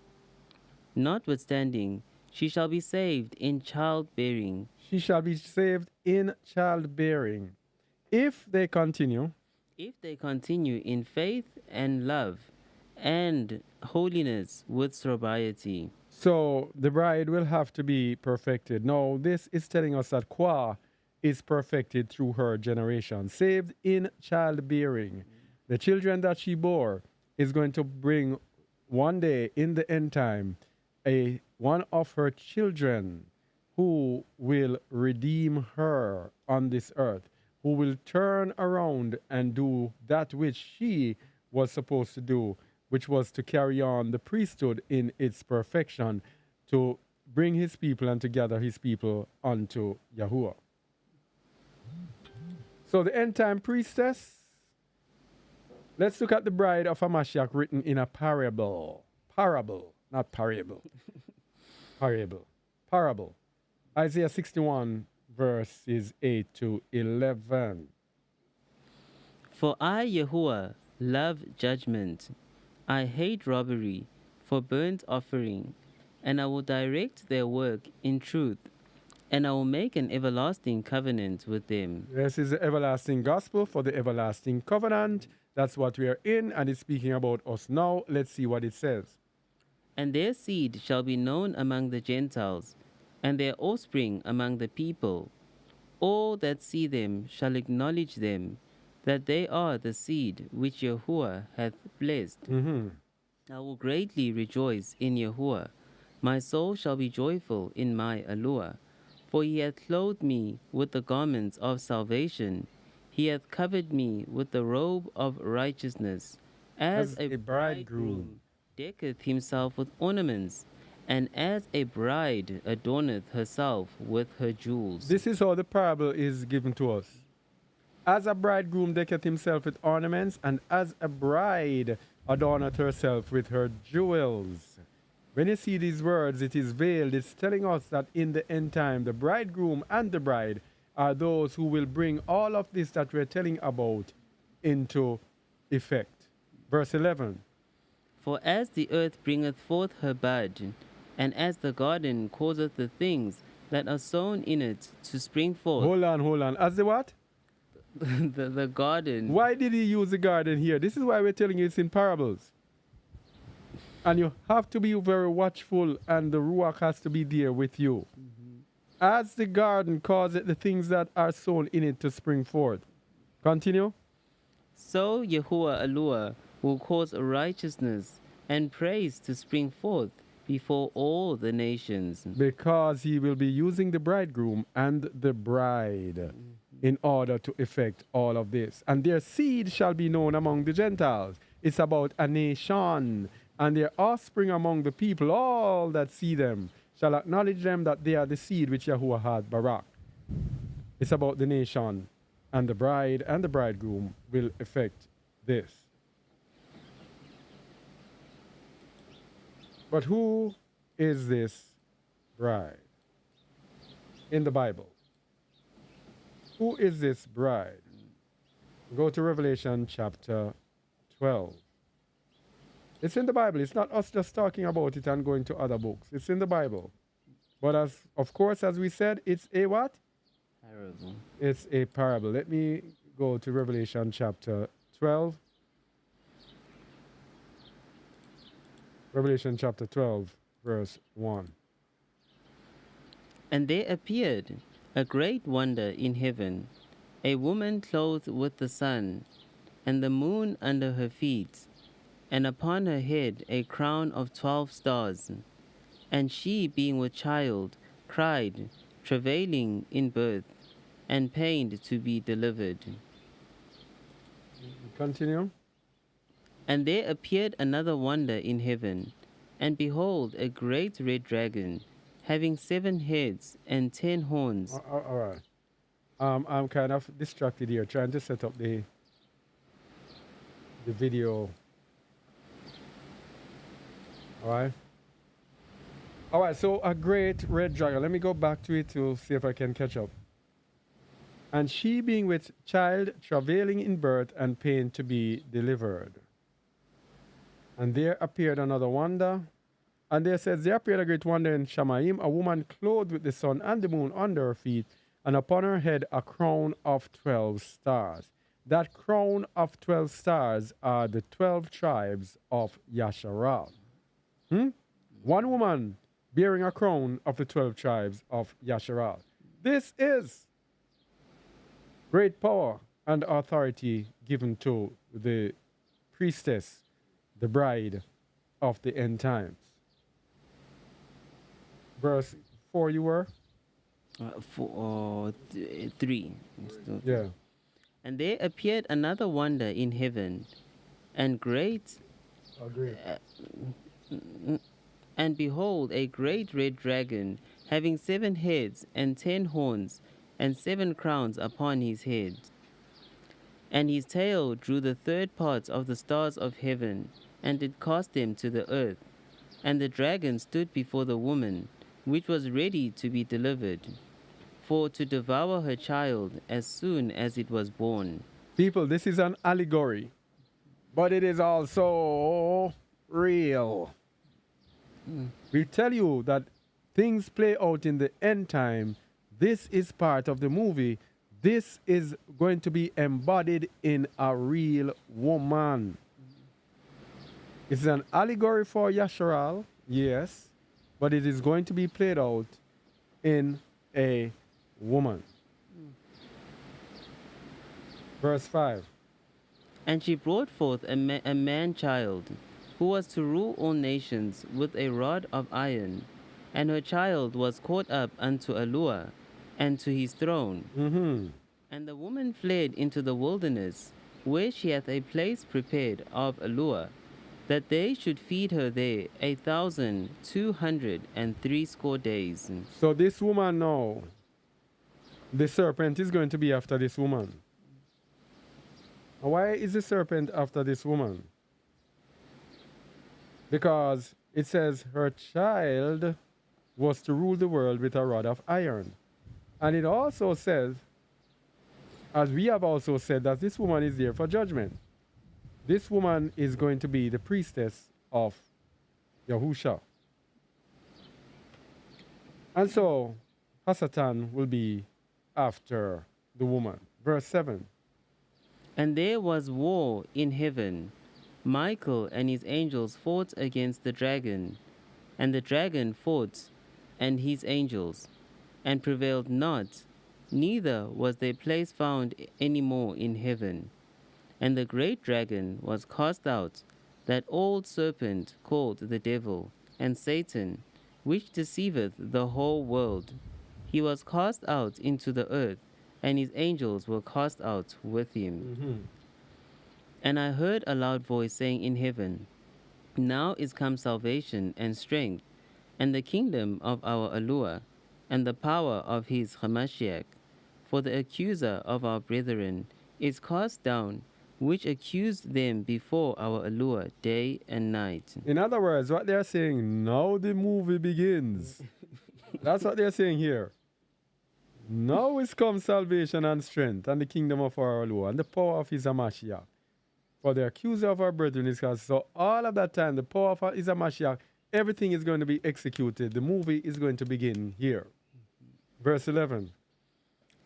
Notwithstanding, she shall be saved in childbearing. She shall be saved in childbearing. If they continue, If they continue in faith and love and holiness with sobriety. so the bride will have to be perfected. Now, this is telling us that Kwa is perfected through her generation, saved in childbearing. The children that she bore is going to bring one day in the end time one of her children who will redeem her on this earth, who will turn around and do that which she was supposed to do, which was to carry on the priesthood in its perfection, to bring his people and to gather his people unto Yahuwah. So the end time priestess, let's look at the bride of Hamashiach written in a parable. Parable, not parable. Parable. Isaiah 61 verses 8 to 11. For I, Yahuwah, love judgment. I hate robbery for burnt offering, and I will direct their work in truth, and I will make an everlasting covenant with them. This is the everlasting gospel for the everlasting covenant. That's what we are in, and it's speaking about us now. Let's see what it says. And their seed shall be known among the Gentiles, and their offspring among the people. All that see them shall acknowledge them, that they are the seed which Yahuwah hath blessed. I will greatly rejoice in Yahuwah. My soul shall be joyful in my Alua. For he hath clothed me with the garments of salvation. He hath covered me with the robe of righteousness, as a bridegroom decketh himself with ornaments, and as a bride adorneth herself with her jewels. This is how the parable is given to us. As a bridegroom decketh himself with ornaments, and as a bride adorneth herself with her jewels. When you see these words, it is veiled. It's telling us that in the end time, the bridegroom and the bride are those who will bring all of this that we're telling about into effect. Verse 11. For as the earth bringeth forth her bud, and as the garden causeth the things that are sown in it to spring forth. Hold on. As the what? The garden. Why did he use the garden here? This is why we're telling you it's in parables. And you have to be very watchful, and the Ruach has to be there with you. As the garden causeth the things that are sown in it to spring forth. Continue. So Yahuwah Alua will cause righteousness and praise to spring forth before all the nations. Because he will be using the bridegroom and the bride in order to effect all of this. And their seed shall be known among the Gentiles. It's about a nation, and their offspring among the people, all that see them, shall acknowledge them that they are the seed which Yahuwah had, Barak. It's about the nation, and the bride and the bridegroom will effect this. But who is this bride in the Bible? Who is this bride? Go to Revelation chapter 12. It's in the Bible. It's not us just talking about it and going to other books. It's in the Bible. But of course, as we said, it's a what? Parable. It's a parable. Let me go to Revelation chapter 12. Revelation chapter 12, verse 1. And there appeared a great wonder in heaven, a woman clothed with the sun, and the moon under her feet, and upon her head a crown of 12 stars. And she, being with child, cried, travailing in birth, and pained to be delivered. Continue. And there appeared another wonder in heaven, and behold, a great red dragon, having 7 heads and 10 horns. All right. I'm kind of distracted here, trying to set up the video. All right. So a great red dragon. Let me go back to it to see if I can catch up. And she, being with child, travailing in birth, and pain to be delivered. And there appeared another wonder. And there says, there appeared a great wonder in Shamaim, a woman clothed with the sun and the moon under her feet, and upon her head a crown of 12 stars. That crown of 12 stars are the 12 tribes of Yasharal. One woman bearing a crown of the 12 tribes of Yasharal. This is great power and authority given to the priestess, the bride of the end times. Verse 4 you were? 3. Yeah. And there appeared another wonder in heaven, and great, Agree. and behold, a great red dragon, having 7 heads and 10 horns, and 7 crowns upon his head. And his tail drew the 3rd part of the stars of heaven, and did cast them to the earth. And the dragon stood before the woman, which was ready to be delivered, for to devour her child as soon as it was born. People, this is an allegory, but it is also real. We tell you that things play out in the end time. This is part of the movie. This is going to be embodied in a real woman. It's an allegory for Yasharal, yes, but it is going to be played out in a woman. Verse 5. And she brought forth a man-child, who was to rule all nations with a rod of iron. And her child was caught up unto Alua, and to his throne. And the woman fled into the wilderness, where she hath a place prepared of Alua, that they should feed her there 1,260 days. So this woman now, the serpent is going to be after this woman. Why is the serpent after this woman? Because it says her child was to rule the world with a rod of iron. And it also says, as we have also said, that this woman is there for judgment. This woman is going to be the priestess of Yahusha. And so, Hasatan will be after the woman. Verse 7. And there was war in heaven. Michael and his angels fought against the dragon, and the dragon fought and his angels, and prevailed not, neither was their place found any more in heaven. And the great dragon was cast out, that old serpent called the devil and Satan, which deceiveth the whole world. He was cast out into the earth, and his angels were cast out with him. And I heard a loud voice saying in heaven, Now is come salvation and strength, and the kingdom of our Allure, and the power of his Hamashiach. For the accuser of our brethren is cast down, which accused them before our Allure day and night. In other words, what they're saying, now the movie begins. That's what they're saying here. Now is come salvation and strength, and the kingdom of our Lord, and the power of his Hamashiach. For the accuser of our brethren is cast. So all of that time, the power of his Hamashiach, everything is going to be executed. The movie is going to begin here. Verse 11.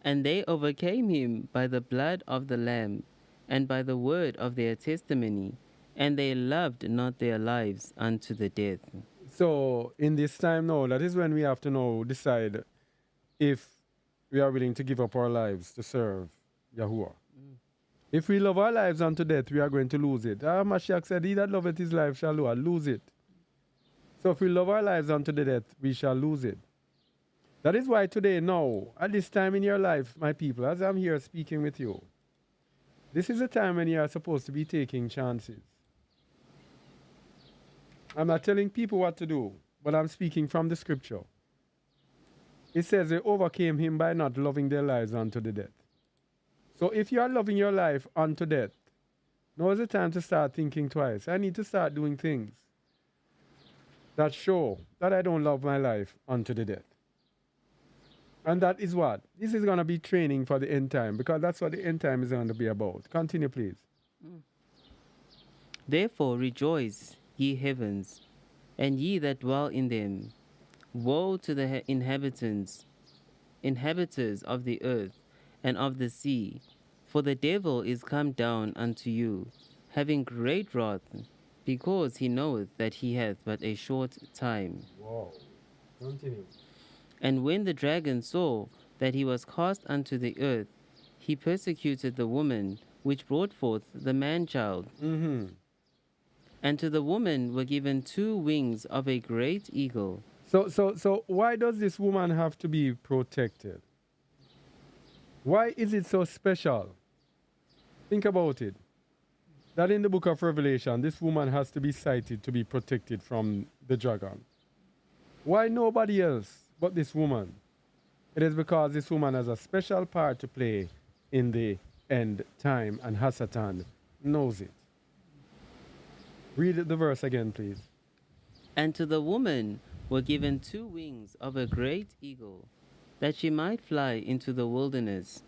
And they overcame him by the blood of the Lamb, and by the word of their testimony, and they loved not their lives unto the death. So in this time now, that is when we have to now decide if we are willing to give up our lives to serve Yahuwah. If we love our lives unto death, we are going to lose it. Mashiach said, he that loveth his life shall lose it. So if we love our lives unto the death, we shall lose it. That is why today, now, at this time in your life, my people, as I'm here speaking with you, this is a time when you are supposed to be taking chances. I'm not telling people what to do, but I'm speaking from the scripture. It says they overcame him by not loving their lives unto the death. So if you are loving your life unto death, now is the time to start thinking twice. I need to start doing things that show that I don't love my life unto the death. And that is what? This is going to be training for the end time, because that's what the end time is going to be about. Continue, please. Therefore rejoice, ye heavens, and ye that dwell in them. Woe to the inhabitants, inhabitants of the earth and of the sea, for the devil is come down unto you, having great wrath, because he knoweth that he hath but a short time. Wow. Continue. And when the dragon saw that he was cast unto the earth, he persecuted the woman which brought forth the man-child. And to the woman were given 2 wings of a great eagle. So why does this woman have to be protected? Why is it so special? Think about it. That in the book of Revelation, this woman has to be cited to be protected from the dragon. Why nobody else but this woman? It is because this woman has a special part to play in the end time, and Hasatan knows it. Read the verse again, please. And to the woman were given 2 wings of a great eagle, that she might fly into the wilderness,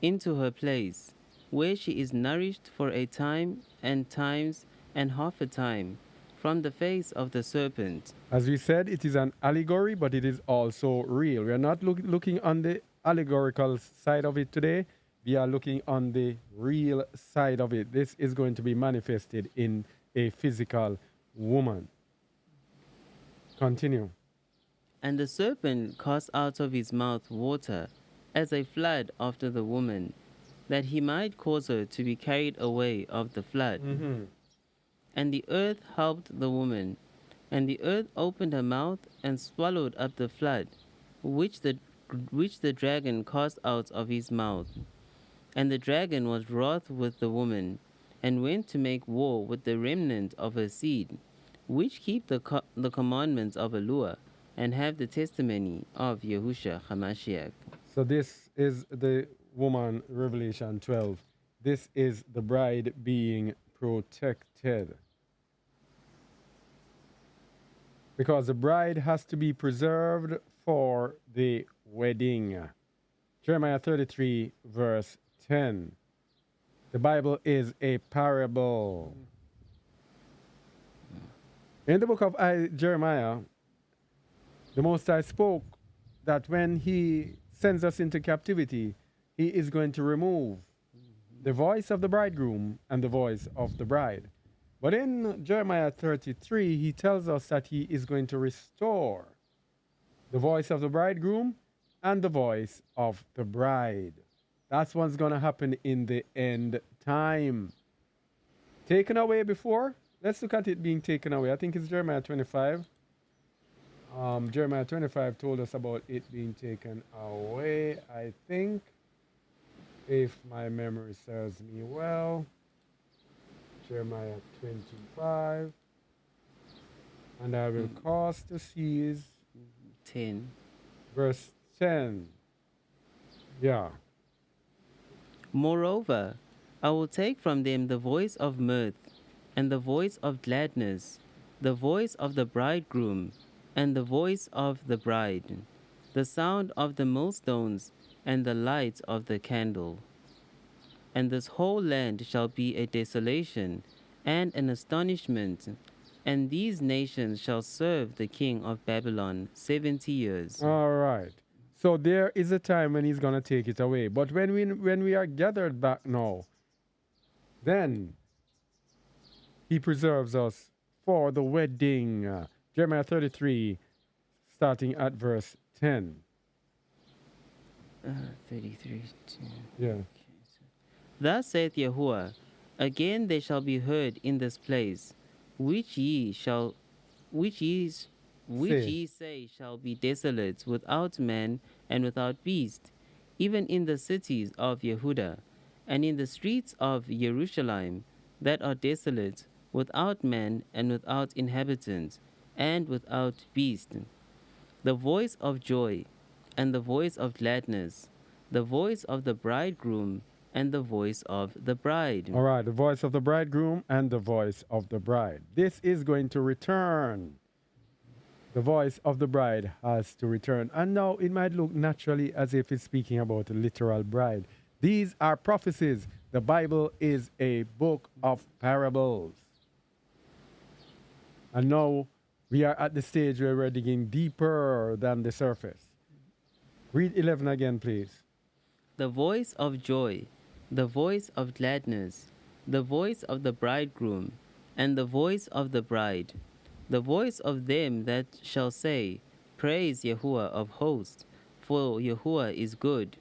into her place, where she is nourished for a time and times and half a time, from the face of the serpent. As we said, it is an allegory, but it is also real. We are not looking on the allegorical side of it today. We are looking on the real side of it. This is going to be manifested in a physical woman. Continue. And the serpent cast out of his mouth water, as a flood after the woman, that he might cause her to be carried away of the flood. And the earth helped the woman, and the earth opened her mouth and swallowed up the flood, which the dragon cast out of his mouth. And the dragon was wroth with the woman, and went to make war with the remnant of her seed, which keep the commandments of Allure, and have the testimony of Yahushua Hamashiach. So this is the woman, Revelation 12. This is the bride being protected. Because the bride has to be preserved for the wedding. Jeremiah 33, verse 10. The Bible is a parable. In the book of Jeremiah, the Most High spoke that when he sends us into captivity, he is going to remove the voice of the bridegroom and the voice of the bride. But in Jeremiah 33, he tells us that he is going to restore the voice of the bridegroom and the voice of the bride. That's what's going to happen in the end time. Taken away before, let's look at it being taken away. I think it's Jeremiah 25. Jeremiah 25 told us about it being taken away, I think, if my memory serves me well. Jeremiah 25. And I will cause the seas. 10. Verse 10. Yeah. Moreover, I will take from them the voice of mirth, and the voice of gladness, the voice of the bridegroom, and the voice of the bride, the sound of the millstones, and the light of the candle. And this whole land shall be a desolation and an astonishment, and these nations shall serve the king of Babylon 70 years. All right. So there is a time when he's going to take it away. But when we are gathered back now, then he preserves us for the wedding. Jeremiah 33, starting at verse 10. 33. Yeah. Thus saith Yahuwah, again they shall be heard in this place, which ye say shall be desolate, without man and without beast, even in the cities of Yehuda, and in the streets of Jerusalem that are desolate, without man and without inhabitant, and without beast. The voice of joy, and the voice of gladness, the voice of the bridegroom, and the voice of the bride. All right, the voice of the bridegroom and the voice of the bride. This is going to return. The voice of the bride has to return. And now it might look naturally as if it's speaking about a literal bride. These are prophecies. The Bible is a book of parables. And now we are at the stage where we're digging deeper than the surface. Read 11 again, please. The voice of joy, the voice of gladness, the voice of the bridegroom, and the voice of the bride, the voice of them that shall say, Praise Yahuwah of hosts, for Yahuwah is good,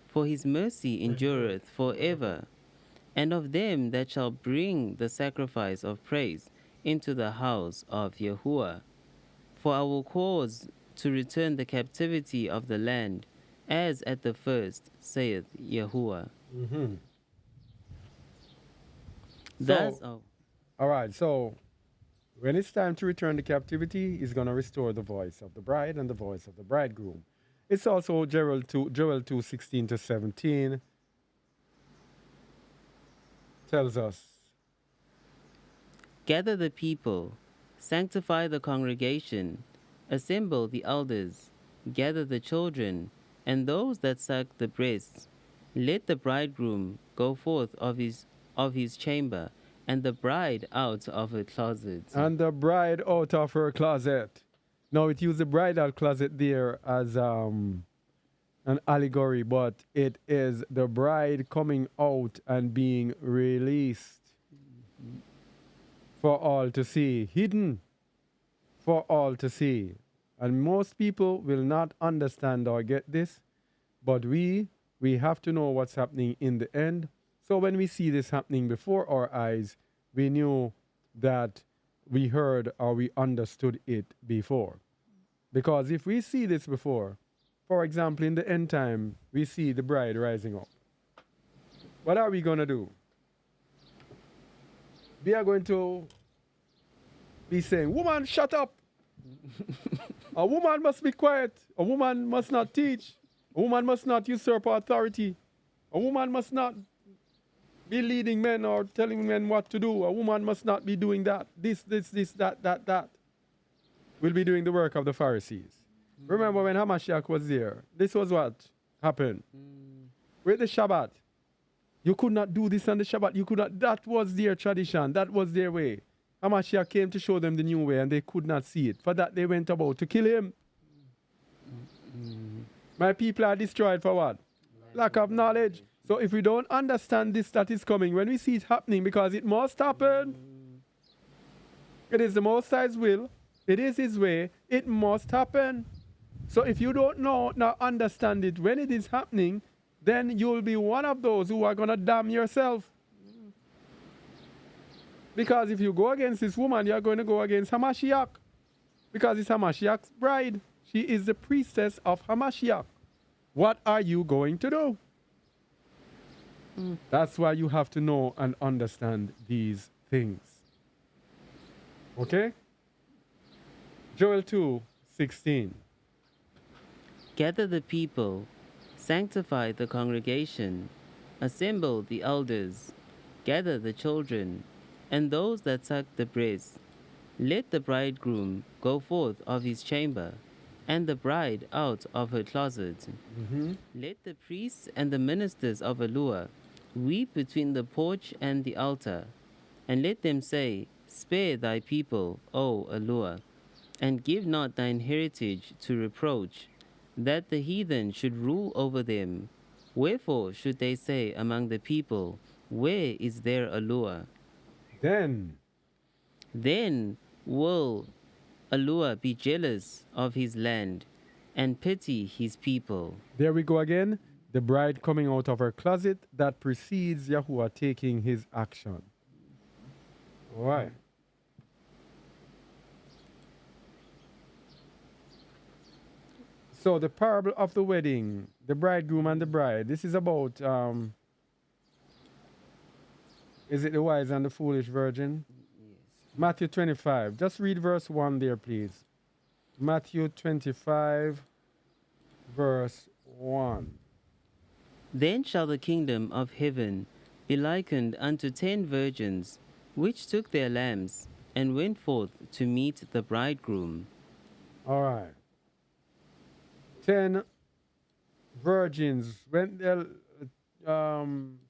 for his mercy endureth forever, and of them that shall bring the sacrifice of praise into the house of Yahuwah. For I will cause to return the captivity of the land, as at the first, saith Yahuwah. Mm-hmm. Thus, all right, so when it's time to return the captivity, he's going to restore the voice of the bride and the voice of the bridegroom. It's also Joel 2, 16 to 17 tells us, gather the people, sanctify the congregation, assemble the elders, gather the children, and those that suck the breasts. Let the bridegroom go forth of his chamber, and the bride out of her closet. And the bride out of her closet. Now it used the bridal closet there as an allegory, but it is the bride coming out and being released for all to see, hidden for all to see. And most people will not understand or get this, but we have to know what's happening in the end. So when we see this happening before our eyes, we knew that we heard or we understood it before. Because if we see this before, for example, in the end time, we see the bride rising up. What are we going to do? We are going to be saying, woman, shut up. A woman must be quiet. A woman must not teach. A woman must not usurp authority. A woman must not be leading men or telling men what to do. A woman must not be doing that. This, that. We'll be doing the work of the Pharisees. Remember when Hamashiach was there? This was what happened. With the Shabbat. You could not do this on the Shabbat. You could not. That was their tradition. That was their way. Hamashiach came to show them the new way and they could not see it. For that they went about to kill him. My people are destroyed for what? Lack of knowledge. So if we don't understand this that is coming, when we see it happening, because it must happen, it is the Most High's will, it is His way, it must happen. So if you don't know, not understand it when it is happening, then you'll be one of those who are going to damn yourself. Because if you go against this woman, you're going to go against Hamashiach. Because it's Hamashiach's bride. She is the priestess of Hamashiach. What are you going to do? That's why you have to know and understand these things. Okay? Joel 2:16. Gather the people, sanctify the congregation, assemble the elders, gather the children, and those that suck the breast. Let the bridegroom go forth of his chamber, and the bride out of her closet. Let the priests and the ministers of Allure weep between the porch and the altar, and let them say, Spare thy people, O Allure, and give not thine heritage to reproach, that the heathen should rule over them. Wherefore should they say among the people, Where is their Allure? Then will Allure be jealous of his land and pity his people. there we go again. The bride coming out of her closet that precedes Yahuwah taking his action. All right. So the parable of the wedding, the bridegroom and the bride. This is about is it the wise and the foolish virgin? Matthew 25. Just read verse 1 there, please. Matthew 25, verse 1. Then shall the kingdom of heaven be likened unto 10 virgins, which took their lamps and went forth to meet the bridegroom. All right. 10 virgins went there,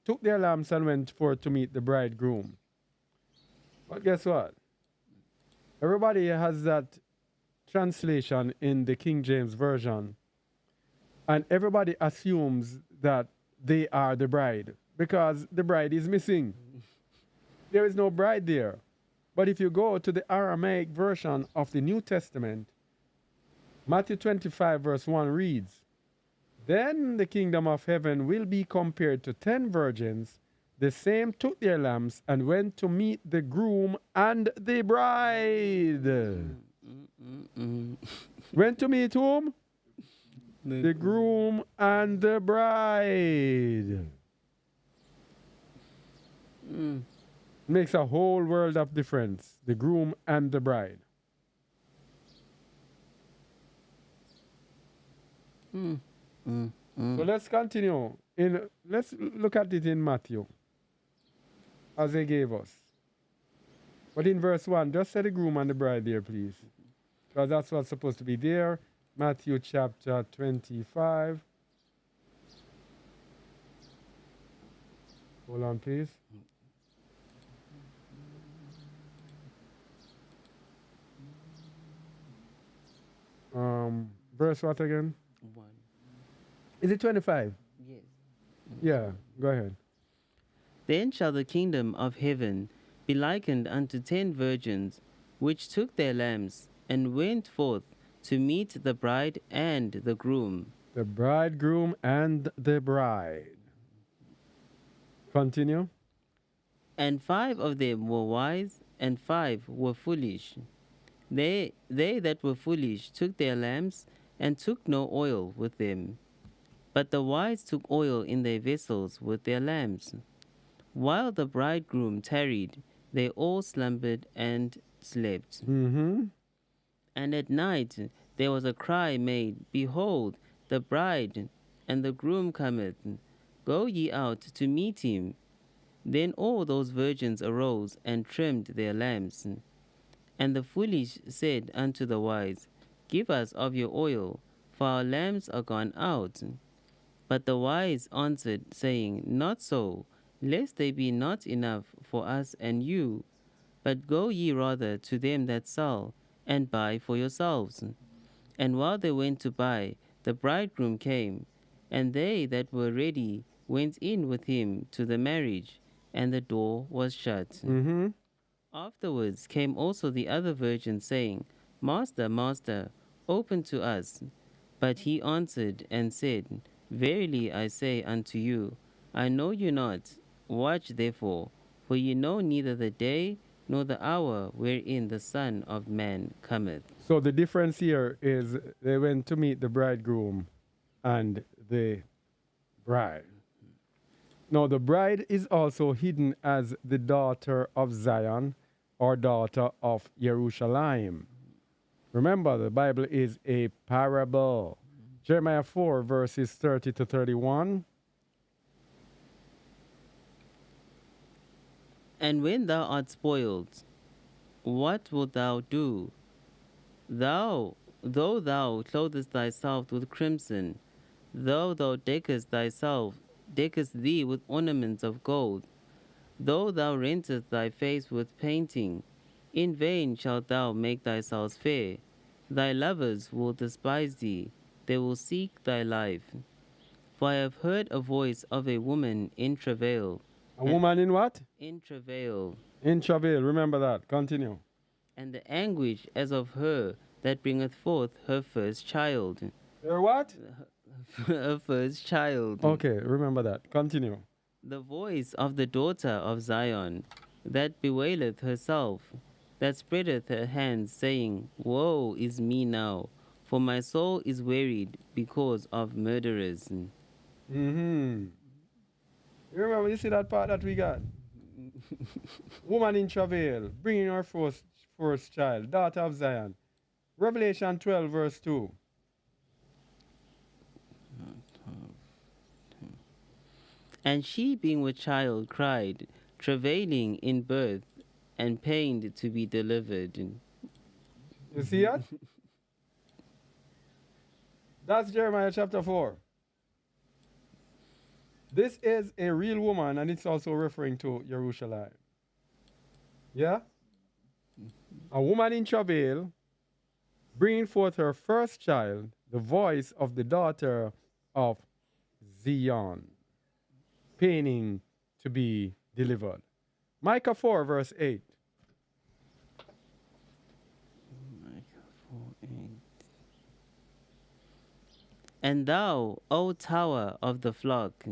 took their lamps and went forth to meet the bridegroom. But guess what? Everybody has that translation in the King James Version, and everybody assumes that they are the bride because the bride is missing. There is no bride there. But if you go to the Aramaic version of the New Testament, Matthew 25, verse 1 reads, Then the kingdom of heaven will be compared to 10 virgins. The same took their lamps and went to meet the groom and the bride. Went to meet whom? The groom and the bride. Makes a whole world of difference. The groom and the bride. So let's continue. Let's look at it in Matthew, as they gave us. But in verse 1, just say the groom and the bride there, please. Because that's what's supposed to be there. Matthew chapter 25. Hold on, please. Verse what again? 1. Is it 25? Yes. Yeah, go ahead. Then shall the kingdom of heaven be likened unto 10 virgins, which took their lamps and went forth to meet the bride and the groom. The bridegroom and the bride. Continue. And 5 of them were wise, and 5 were foolish. They that were foolish took their lamps, and took no oil with them. But the wise took oil in their vessels with their lamps. While the bridegroom tarried, they all slumbered and slept. And at night there was a cry made, Behold, the bride and the groom cometh. Go ye out to meet him. Then all those virgins arose and trimmed their lamps. And the foolish said unto the wise, Give us of your oil, for our lamps are gone out. But the wise answered, saying, Not so, lest they be not enough for us and you. But go ye rather to them that sell, and buy for yourselves. And while they went to buy, the bridegroom came, and they that were ready went in with him to the marriage, and the door was shut. Mm-hmm. Afterwards came also the other virgins, saying, Master, Master, open to us. But he answered and said, Verily I say unto you, I know you not. Watch therefore, for ye know neither the day nor the hour wherein the Son of Man cometh. So the difference here is they went to meet the bridegroom and the bride. Now, the bride is also hidden as the daughter of Zion or daughter of Jerusalem. Remember, the Bible is a parable. Jeremiah 4, verses 30 to 31. And when thou art spoiled, what wilt thou do? Though thou clothest thyself with crimson, though thou deckest thee with ornaments of gold, though thou rentest thy face with painting, in vain shalt thou make thyself fair. Thy lovers will despise thee, they will seek thy life. For I have heard a voice of a woman in travail. A woman in what? In travail. In travail. Remember that. Continue. And the anguish as of her that bringeth forth her first child. Her what? Her first child. Okay, remember that. Continue. The voice of the daughter of Zion, that bewaileth herself, that spreadeth her hands, saying, Woe is me now, for my soul is wearied because of murderers. Mm-hmm. You remember, you see that part that we got? Woman in travail, bringing her first child, daughter of Zion. Revelation 12, verse 2. And she, being with child, cried, travailing in birth, and pained to be delivered. You see that? That's Jeremiah chapter 4. This is a real woman, and it's also referring to Jerusalem. Yeah? A woman in travail, bringing forth her first child, the voice of the daughter of Zion, paining to be delivered. Micah 4, verse 8. And thou, O tower of the flock,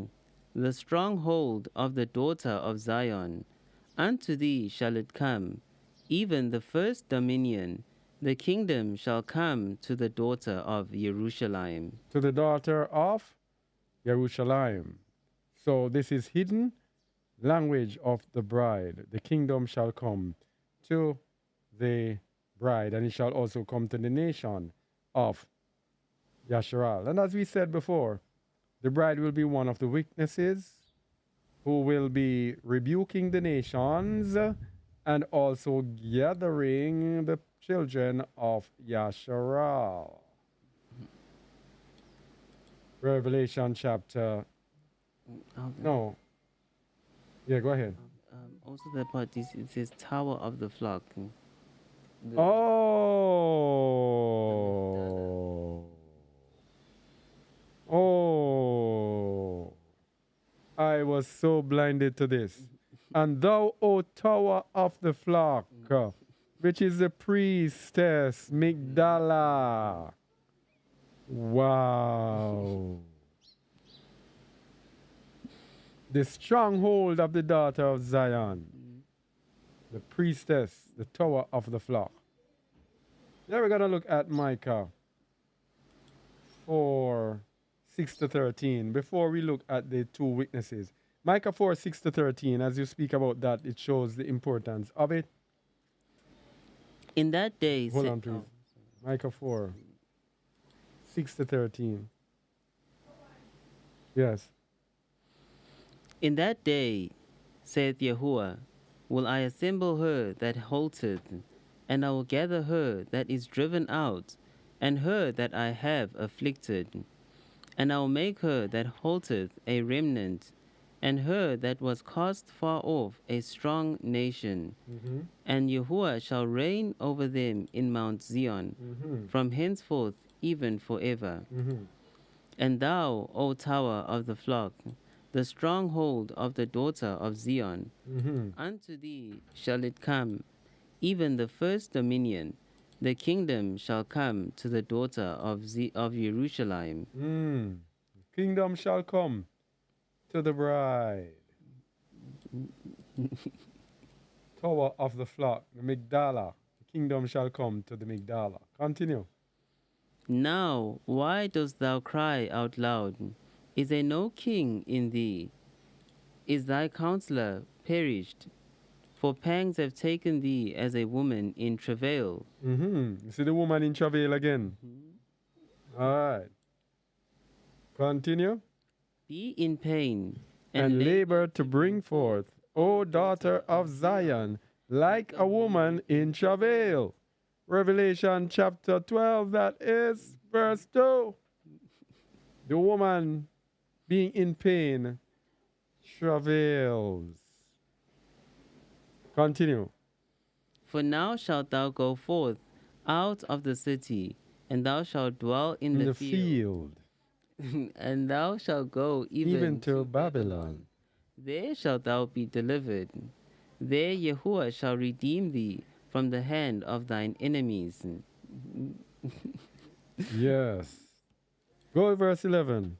the stronghold of the daughter of Zion, unto thee shall it come, even the first dominion, the kingdom shall come to the daughter of Jerusalem. To the daughter of Jerusalem. So this is hidden language of the bride. The kingdom shall come to the bride, and it shall also come to the nation of Yasharal. And as we said before, the bride will be one of the witnesses who will be rebuking the nations and also gathering the children of Yasharal. Revelation chapter. No. Yeah, go ahead. Also, that part is it says tower of the flock. Oh. Oh. I was so blinded to this. And thou, O tower of the flock, which is the priestess Migdala. Wow. The stronghold of the daughter of Zion. The priestess, the tower of the flock. Now we're going to look at Micah 4, 6 to 13. Before we look at the two witnesses. Micah 4, 6 to 13, as you speak about that, it shows the importance of it. In that day, Hold on, please. Micah 4, 6 to 13. Yes. In that day, saith Yahuwah, will I assemble her that halteth, and I will gather her that is driven out, and her that I have afflicted. And I will make her that halteth a remnant, and her that was cast far off a strong nation. Mm-hmm. And Yahuwah shall reign over them in Mount Zion, Mm-hmm. from henceforth even forever. Mm-hmm. And thou, O tower of the flock, the stronghold of the daughter of Zion, Mm-hmm. unto thee shall it come, even the first dominion. The kingdom shall come to the daughter of Jerusalem. Mm. Kingdom shall come to the bride. Tower of the flock, the Migdala. The kingdom shall come to the Migdala. Continue. Now, why dost thou cry out loud? Is there no king in thee? Is thy counselor perished? For pangs have taken thee as a woman in travail. Mm-hmm. You see the woman in travail again. All right. Continue. Be in pain And and labor labor to to bring bring forth, forth, O O daughter daughter of of Zion, Zion, like a woman in travail. Revelation chapter 12, that is verse 2. The woman being in pain travails. Continue. For now shalt thou go forth out of the city, and thou shalt dwell in In the the field, field, and thou shalt go even even to to Babylon. Babylon. There shalt thou be delivered. There Yahuwah shall redeem thee from the hand of thine enemies. Yes. Go to verse 11.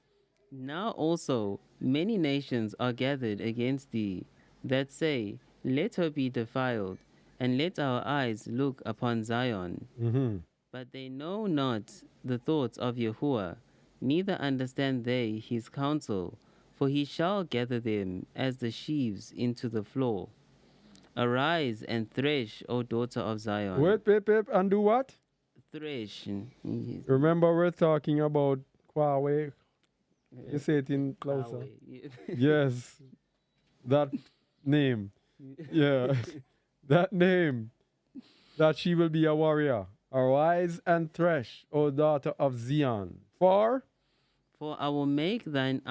Now also many nations are gathered against thee, that say, Let her be defiled, and let our eyes look upon Zion. Mm-hmm. But they know not the thoughts of Yahuwah, neither understand they his counsel, for he shall gather them as the sheaves into the floor. Arise and thresh, O daughter of Zion. Wait, and do what? Thresh. Remember, we're talking about Huawei. You say it in closer. Yes, that name. Yeah, that name. That she will be a warrior. Arise and thresh, O daughter of Zion. For For I will make thine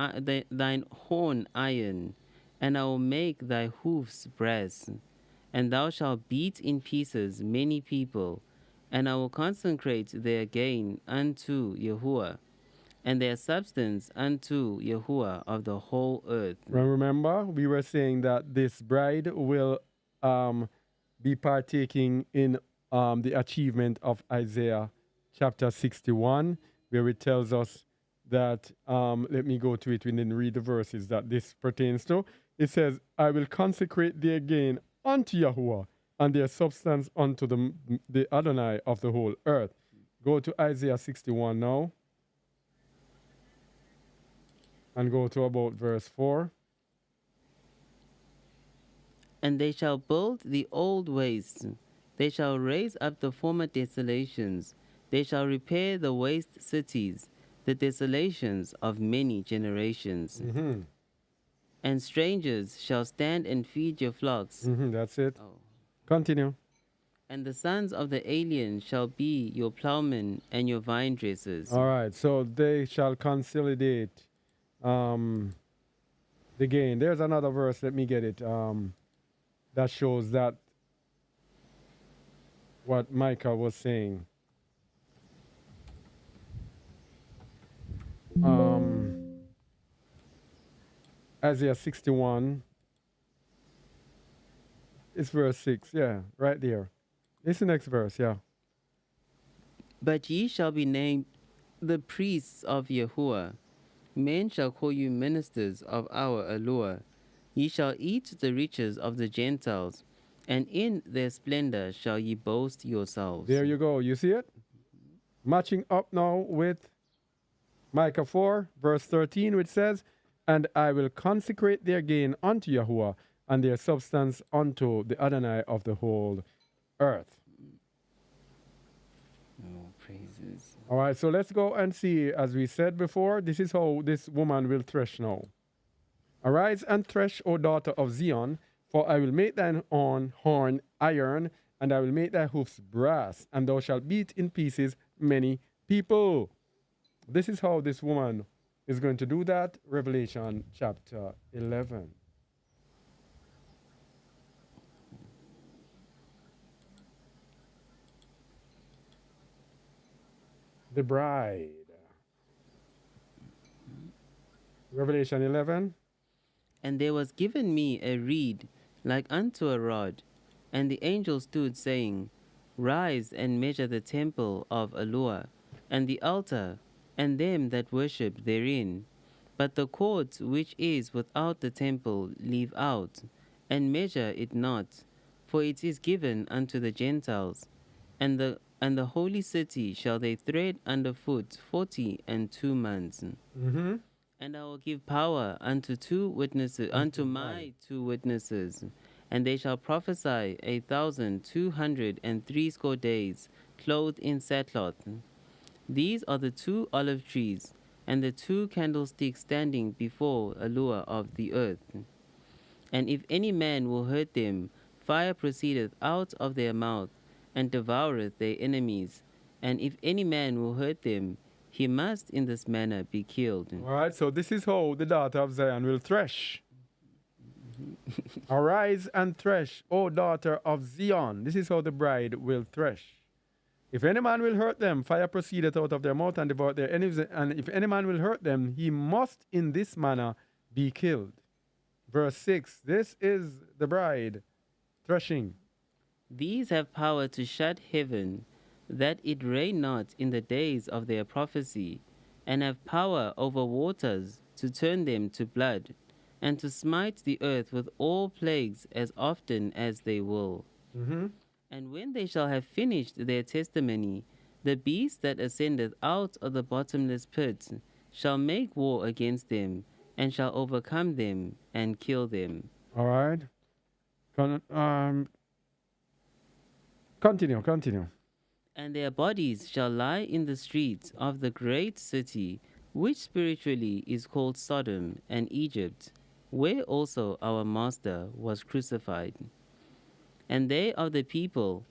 horn iron, and I will make thy hoofs brass, and thou shalt beat in pieces many people, and I will consecrate their gain unto Yahuwah, and their substance unto Yahuwah of the whole earth. remember, we were saying that this bride will um, be partaking in the achievement of Isaiah chapter 61, where it tells us that, let me go to it, we didn't read the verses that this pertains to. It says, I will consecrate their gain unto Yahuwah, and their substance unto the Adonai of the whole earth. Go to Isaiah 61 now, and go to about verse 4. And they shall build the old wastes, they shall raise up the former desolations, they shall repair the waste cities, the desolations of many generations. Mm-hmm. And strangers shall stand and feed your flocks. Mm-hmm, that's it. Oh. Continue. And the sons of the alien shall be your plowmen and your vine dressers. All right, so they shall consolidate um, the gain. There's another verse, let me get it, that shows that what Micah was saying. Um, Isaiah 61, it's verse 6. Yeah, right there. It's the next verse, yeah. But ye shall be named the priests of Yahuwah. Men shall call you ministers of our allure. Ye shall eat the riches of the Gentiles, and in their splendor shall ye boast yourselves. There you go. You see it? Matching up now with Micah 4, verse 13, which says, And I will consecrate their gain unto Yahuwah, and their substance unto the Adonai of the whole earth. Oh, praises. All right, so let's go and see. As we said before, this is how this woman will thresh now. Arise and thresh, O daughter of Zion, for I will make thine horn iron, and I will make thy hoofs brass, and thou shalt beat in pieces many people. This is how this woman is going to do that. Revelation chapter 11. The bride. Revelation 11. And there was given me a reed like unto a rod, and the angel stood, saying, Rise and measure the temple of Allure, and the altar, and them that worship therein. But the court which is without the temple leave out, and measure it not, for it is given unto the Gentiles. And the holy city shall they tread under foot 42 months. Mm-hmm. And I will give power unto two witnesses, unto my 2 witnesses, and they shall prophesy 1,260 days, clothed in sackcloth. These are the 2 olive trees, and the 2 candlesticks standing before Allure of the earth. And if any man will hurt them, fire proceedeth out of their mouth, and devoureth their enemies. And if any man will hurt them, he must in this manner be killed. All right, so this is how the daughter of Zion will thresh. Arise and thresh, O daughter of Zion. This is how the bride will thresh. If any man will hurt them, fire proceedeth out of their mouth and devour their enemies. And if any man will hurt them, he must in this manner be killed. Verse 6. This is the bride threshing. These have power to shut heaven, that it rain not in the days of their prophecy, and have power over waters to turn them to blood, and to smite the earth with all plagues as often as they will. Mm-hmm. And when they shall have finished their testimony, the beast that ascendeth out of the bottomless pit shall make war against them, and shall overcome them and kill them. All right. Continue. And their bodies shall lie in the streets of the great city, which spiritually is called Sodom and Egypt, where also our Master was crucified. And they of the people,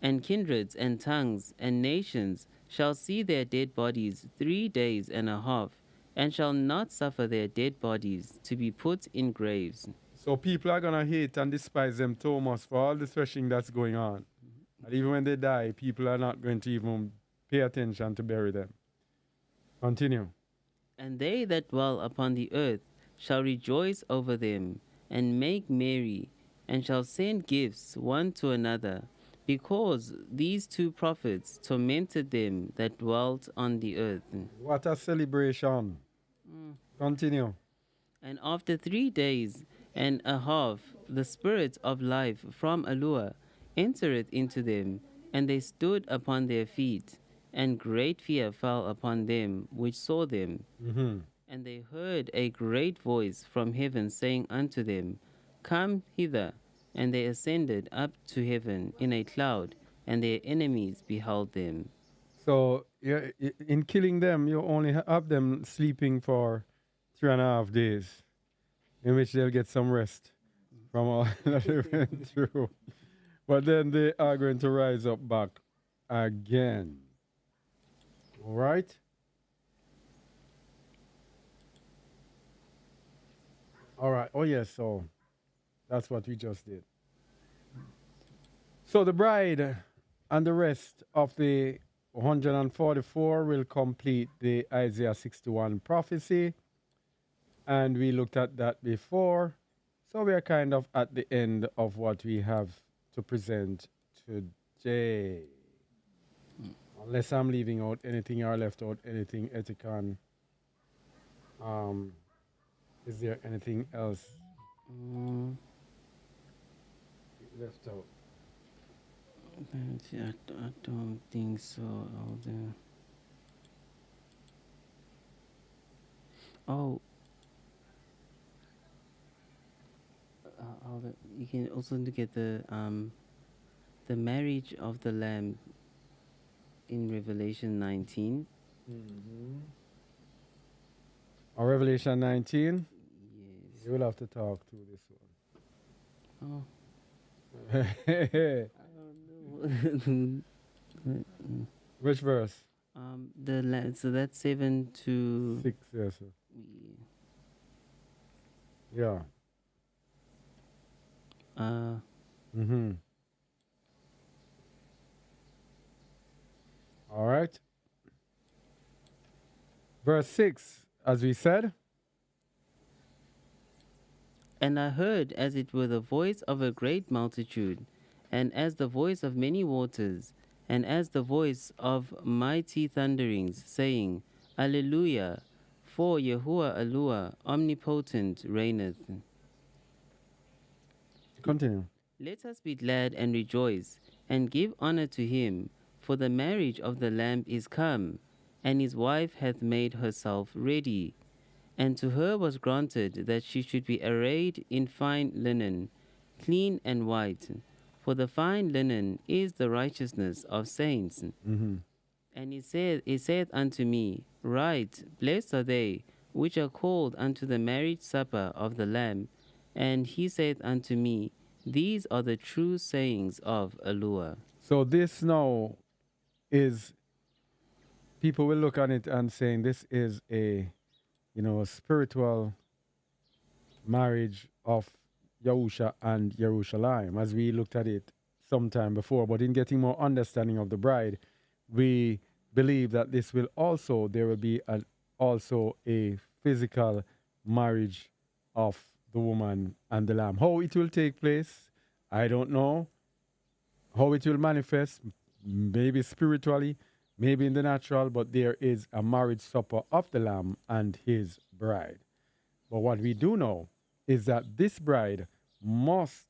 and kindreds, and tongues, and nations shall see their dead bodies 3 days and a half, and shall not suffer their dead bodies to be put in graves. So people are going to hate and despise them too much for all the threshing that's going on. And even when they die, people are not going to even pay attention to bury them. Continue. And they that dwell upon the earth shall rejoice over them, and make merry, and shall send gifts one to another, because these 2 prophets tormented them that dwelt on the earth. What a celebration. Continue. And after 3 days and a half, the spirit of life from Allure entereth into them, and they stood upon their feet, and great fear fell upon them which saw them. Mm-hmm. And they heard a great voice from heaven saying unto them, Come hither. And they ascended up to heaven in a cloud, and their enemies beheld them. So in killing them, you only have them sleeping for 3.5 days, in which they'll get some rest from all that they went through. But then they are going to rise up back again. All right? All right. Oh, yes. So that's what we just did. So the bride and the rest of the 144 will complete the Isaiah 61 prophecy. And we looked at that before. So we are kind of at the end of what we have to present today. Unless I'm leaving out anything or left out anything, Etikon. Is there anything else left out? I don't think so. You can also look at the marriage of the Lamb in Revelation 19. Mm-hmm. Or Revelation 19? Yes. You will have to talk to this one. Oh, I don't know. Which verse? So that's 7 to 6, yes, sir. Yeah. Yeah. Mm-hmm. All right. Verse 6, as we said, And I heard as it were the voice of a great multitude, and as the voice of many waters, and as the voice of mighty thunderings, saying, Alleluia, for Yahuwah Alua, omnipotent, reigneth. Continue. Let us be glad and rejoice, and give honor to him, for the marriage of the Lamb is come, and his wife hath made herself ready. And to her was granted that she should be arrayed in fine linen, clean and white. For the fine linen is the righteousness of saints. Mm-hmm. And he saith unto me, Right, blessed are they which are called unto the marriage supper of the Lamb. And he saith unto me, These are the true sayings of Allure. So this now is, people will look on it and saying this is a, a spiritual marriage of Yahusha and Jerusalem, as we looked at it sometime before. But in getting more understanding of the bride, we believe that this will also, there will be also a physical marriage of the woman and the lamb. How it will take place, I don't know. How it will manifest, maybe spiritually, maybe in the natural, but there is a marriage supper of the lamb and his bride. But what we do know is that this bride must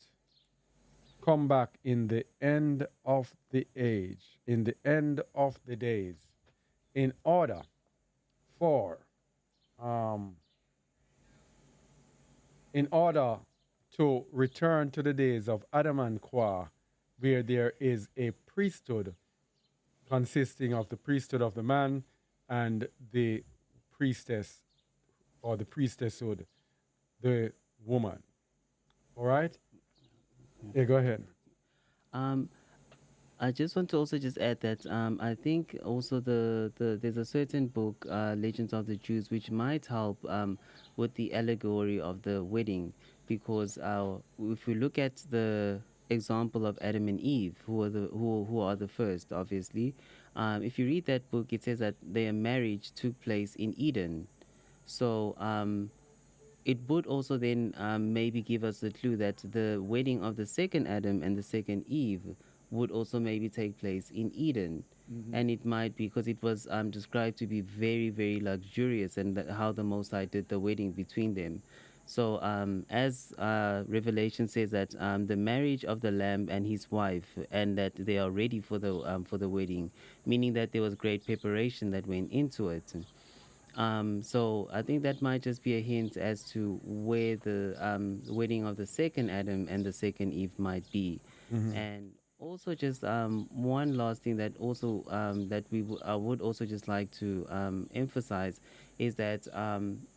come back in the end of the age, in the end of the days, in order for, um, in order to return to the days of Adam and Kwa, where there is a priesthood consisting of the priesthood of the man and the priestess or the priestess-hood, the woman. All right? Yeah, go ahead. Um, I just want to also just add that I think also there's a certain book, Legends of the Jews, which might help with the allegory of the wedding, because if we look at the example of Adam and Eve, who are the first, obviously, if you read that book, it says that their marriage took place in Eden. So it would also then maybe give us the clue that the wedding of the second Adam and the second Eve would also maybe take place in Eden. And it might be because it was described to be very, very luxurious, and how the Most High did the wedding between them. So, as Revelation says that the marriage of the Lamb and his wife, and that they are ready for the wedding, meaning that there was great preparation that went into it. So I think that might just be a hint as to where the wedding of the second Adam and the second Eve might be. And also just one last thing that also that I would also just like to emphasize is that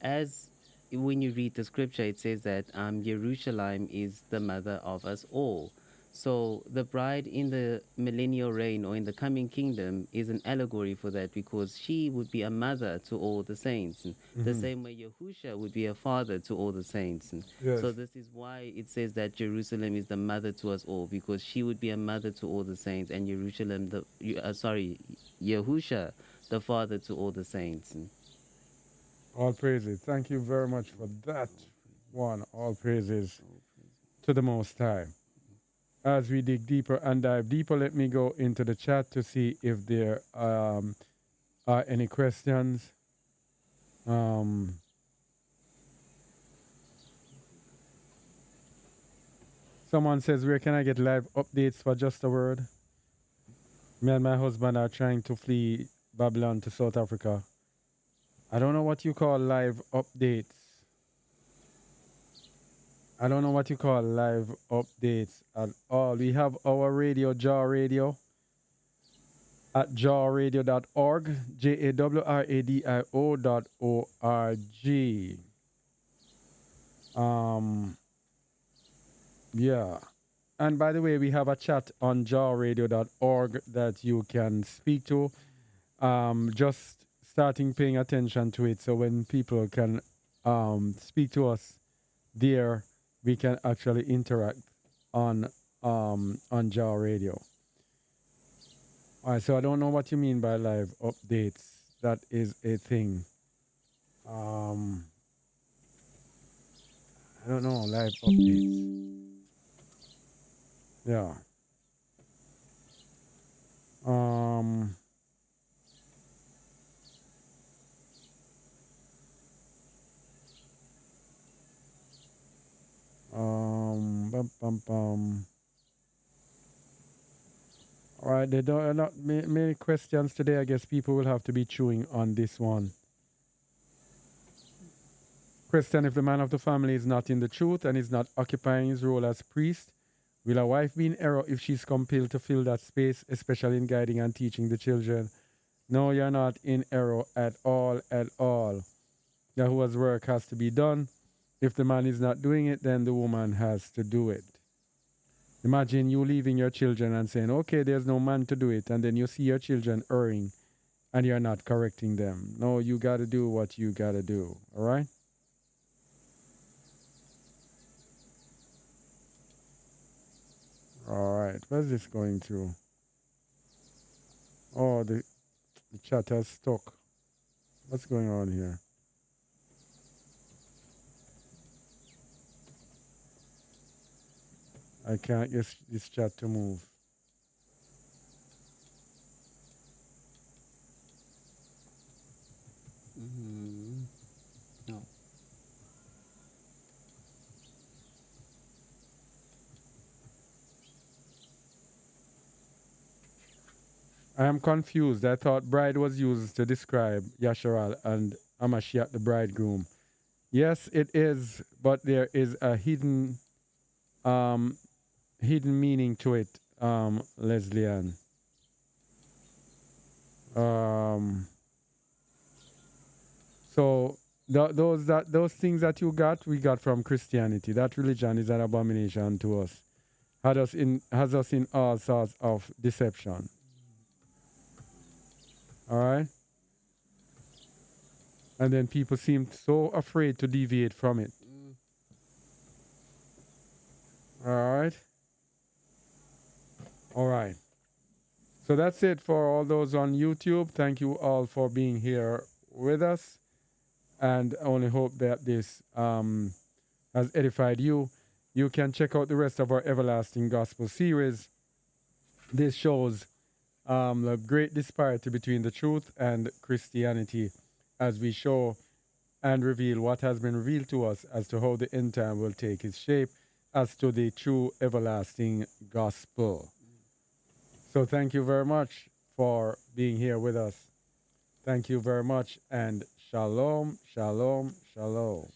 as when you read the scripture, it says that Jerusalem is the mother of us all. So the bride in the millennial reign or in the coming kingdom is an allegory for that, because she would be a mother to all the saints. The same way Yahusha would be a father to all the saints. Yes. So this is why it says that Jerusalem is the mother to us all, because she would be a mother to all the saints, and Yahusha, the father to all the saints. All praises. Thank you very much for that one. All praises to the Most High. As we dig deeper and dive deeper, let me go into the chat to see if there are any questions. Someone says, where can I get live updates for Just a Word? Me and my husband are trying to flee Babylon to South Africa. I don't know what you call live updates. I don't know what you call live updates at all. We have our radio, Jaw Radio, at jawradio.org, JAWRADIO.org. Yeah. And by the way, we have a chat on jawradio.org that you can speak to. Just starting paying attention to it, so when people can speak to us there, we can actually interact on Jaw Radio. All right, so I don't know what you mean by live updates. That is a thing. I don't know. Live updates. Yeah. Um. Bum, bum, bum. All right, there don't are not many questions today. I guess people will have to be chewing on this one. Question: if the man of the family is not in the truth and is not occupying his role as priest, will a wife be in error if she's compelled to fill that space, especially in guiding and teaching the children? No, you're not in error at all, at all. Yahuwah's work has to be done. If the man is not doing it, then the woman has to do it. Imagine you leaving your children and saying, okay, there's no man to do it, and then you see your children erring and you're not correcting them. No, you got to do what you got to do, all right? All right, where's this going to? Oh, the chat has stuck. What's going on here? I can't get this chat to move. No. I am confused. I thought bride was used to describe Yasharal and Amashiach, the bridegroom. Yes, it is, but there is a um, hidden meaning to it, Leslie Ann. So those things that you got, we got from Christianity. That religion is an abomination to us. Has us in all sorts of deception. All right, and then people seem so afraid to deviate from it. All right, all right. So that's it for all those on YouTube. Thank you all for being here with us, and I only hope that this has edified you. You can check out the rest of our Everlasting Gospel series. This shows the great disparity between the truth and Christianity as we show and reveal what has been revealed to us as to how the end time will take its shape as to the true everlasting gospel. So thank you very much for being here with us. Thank you very much, and shalom, shalom, shalom.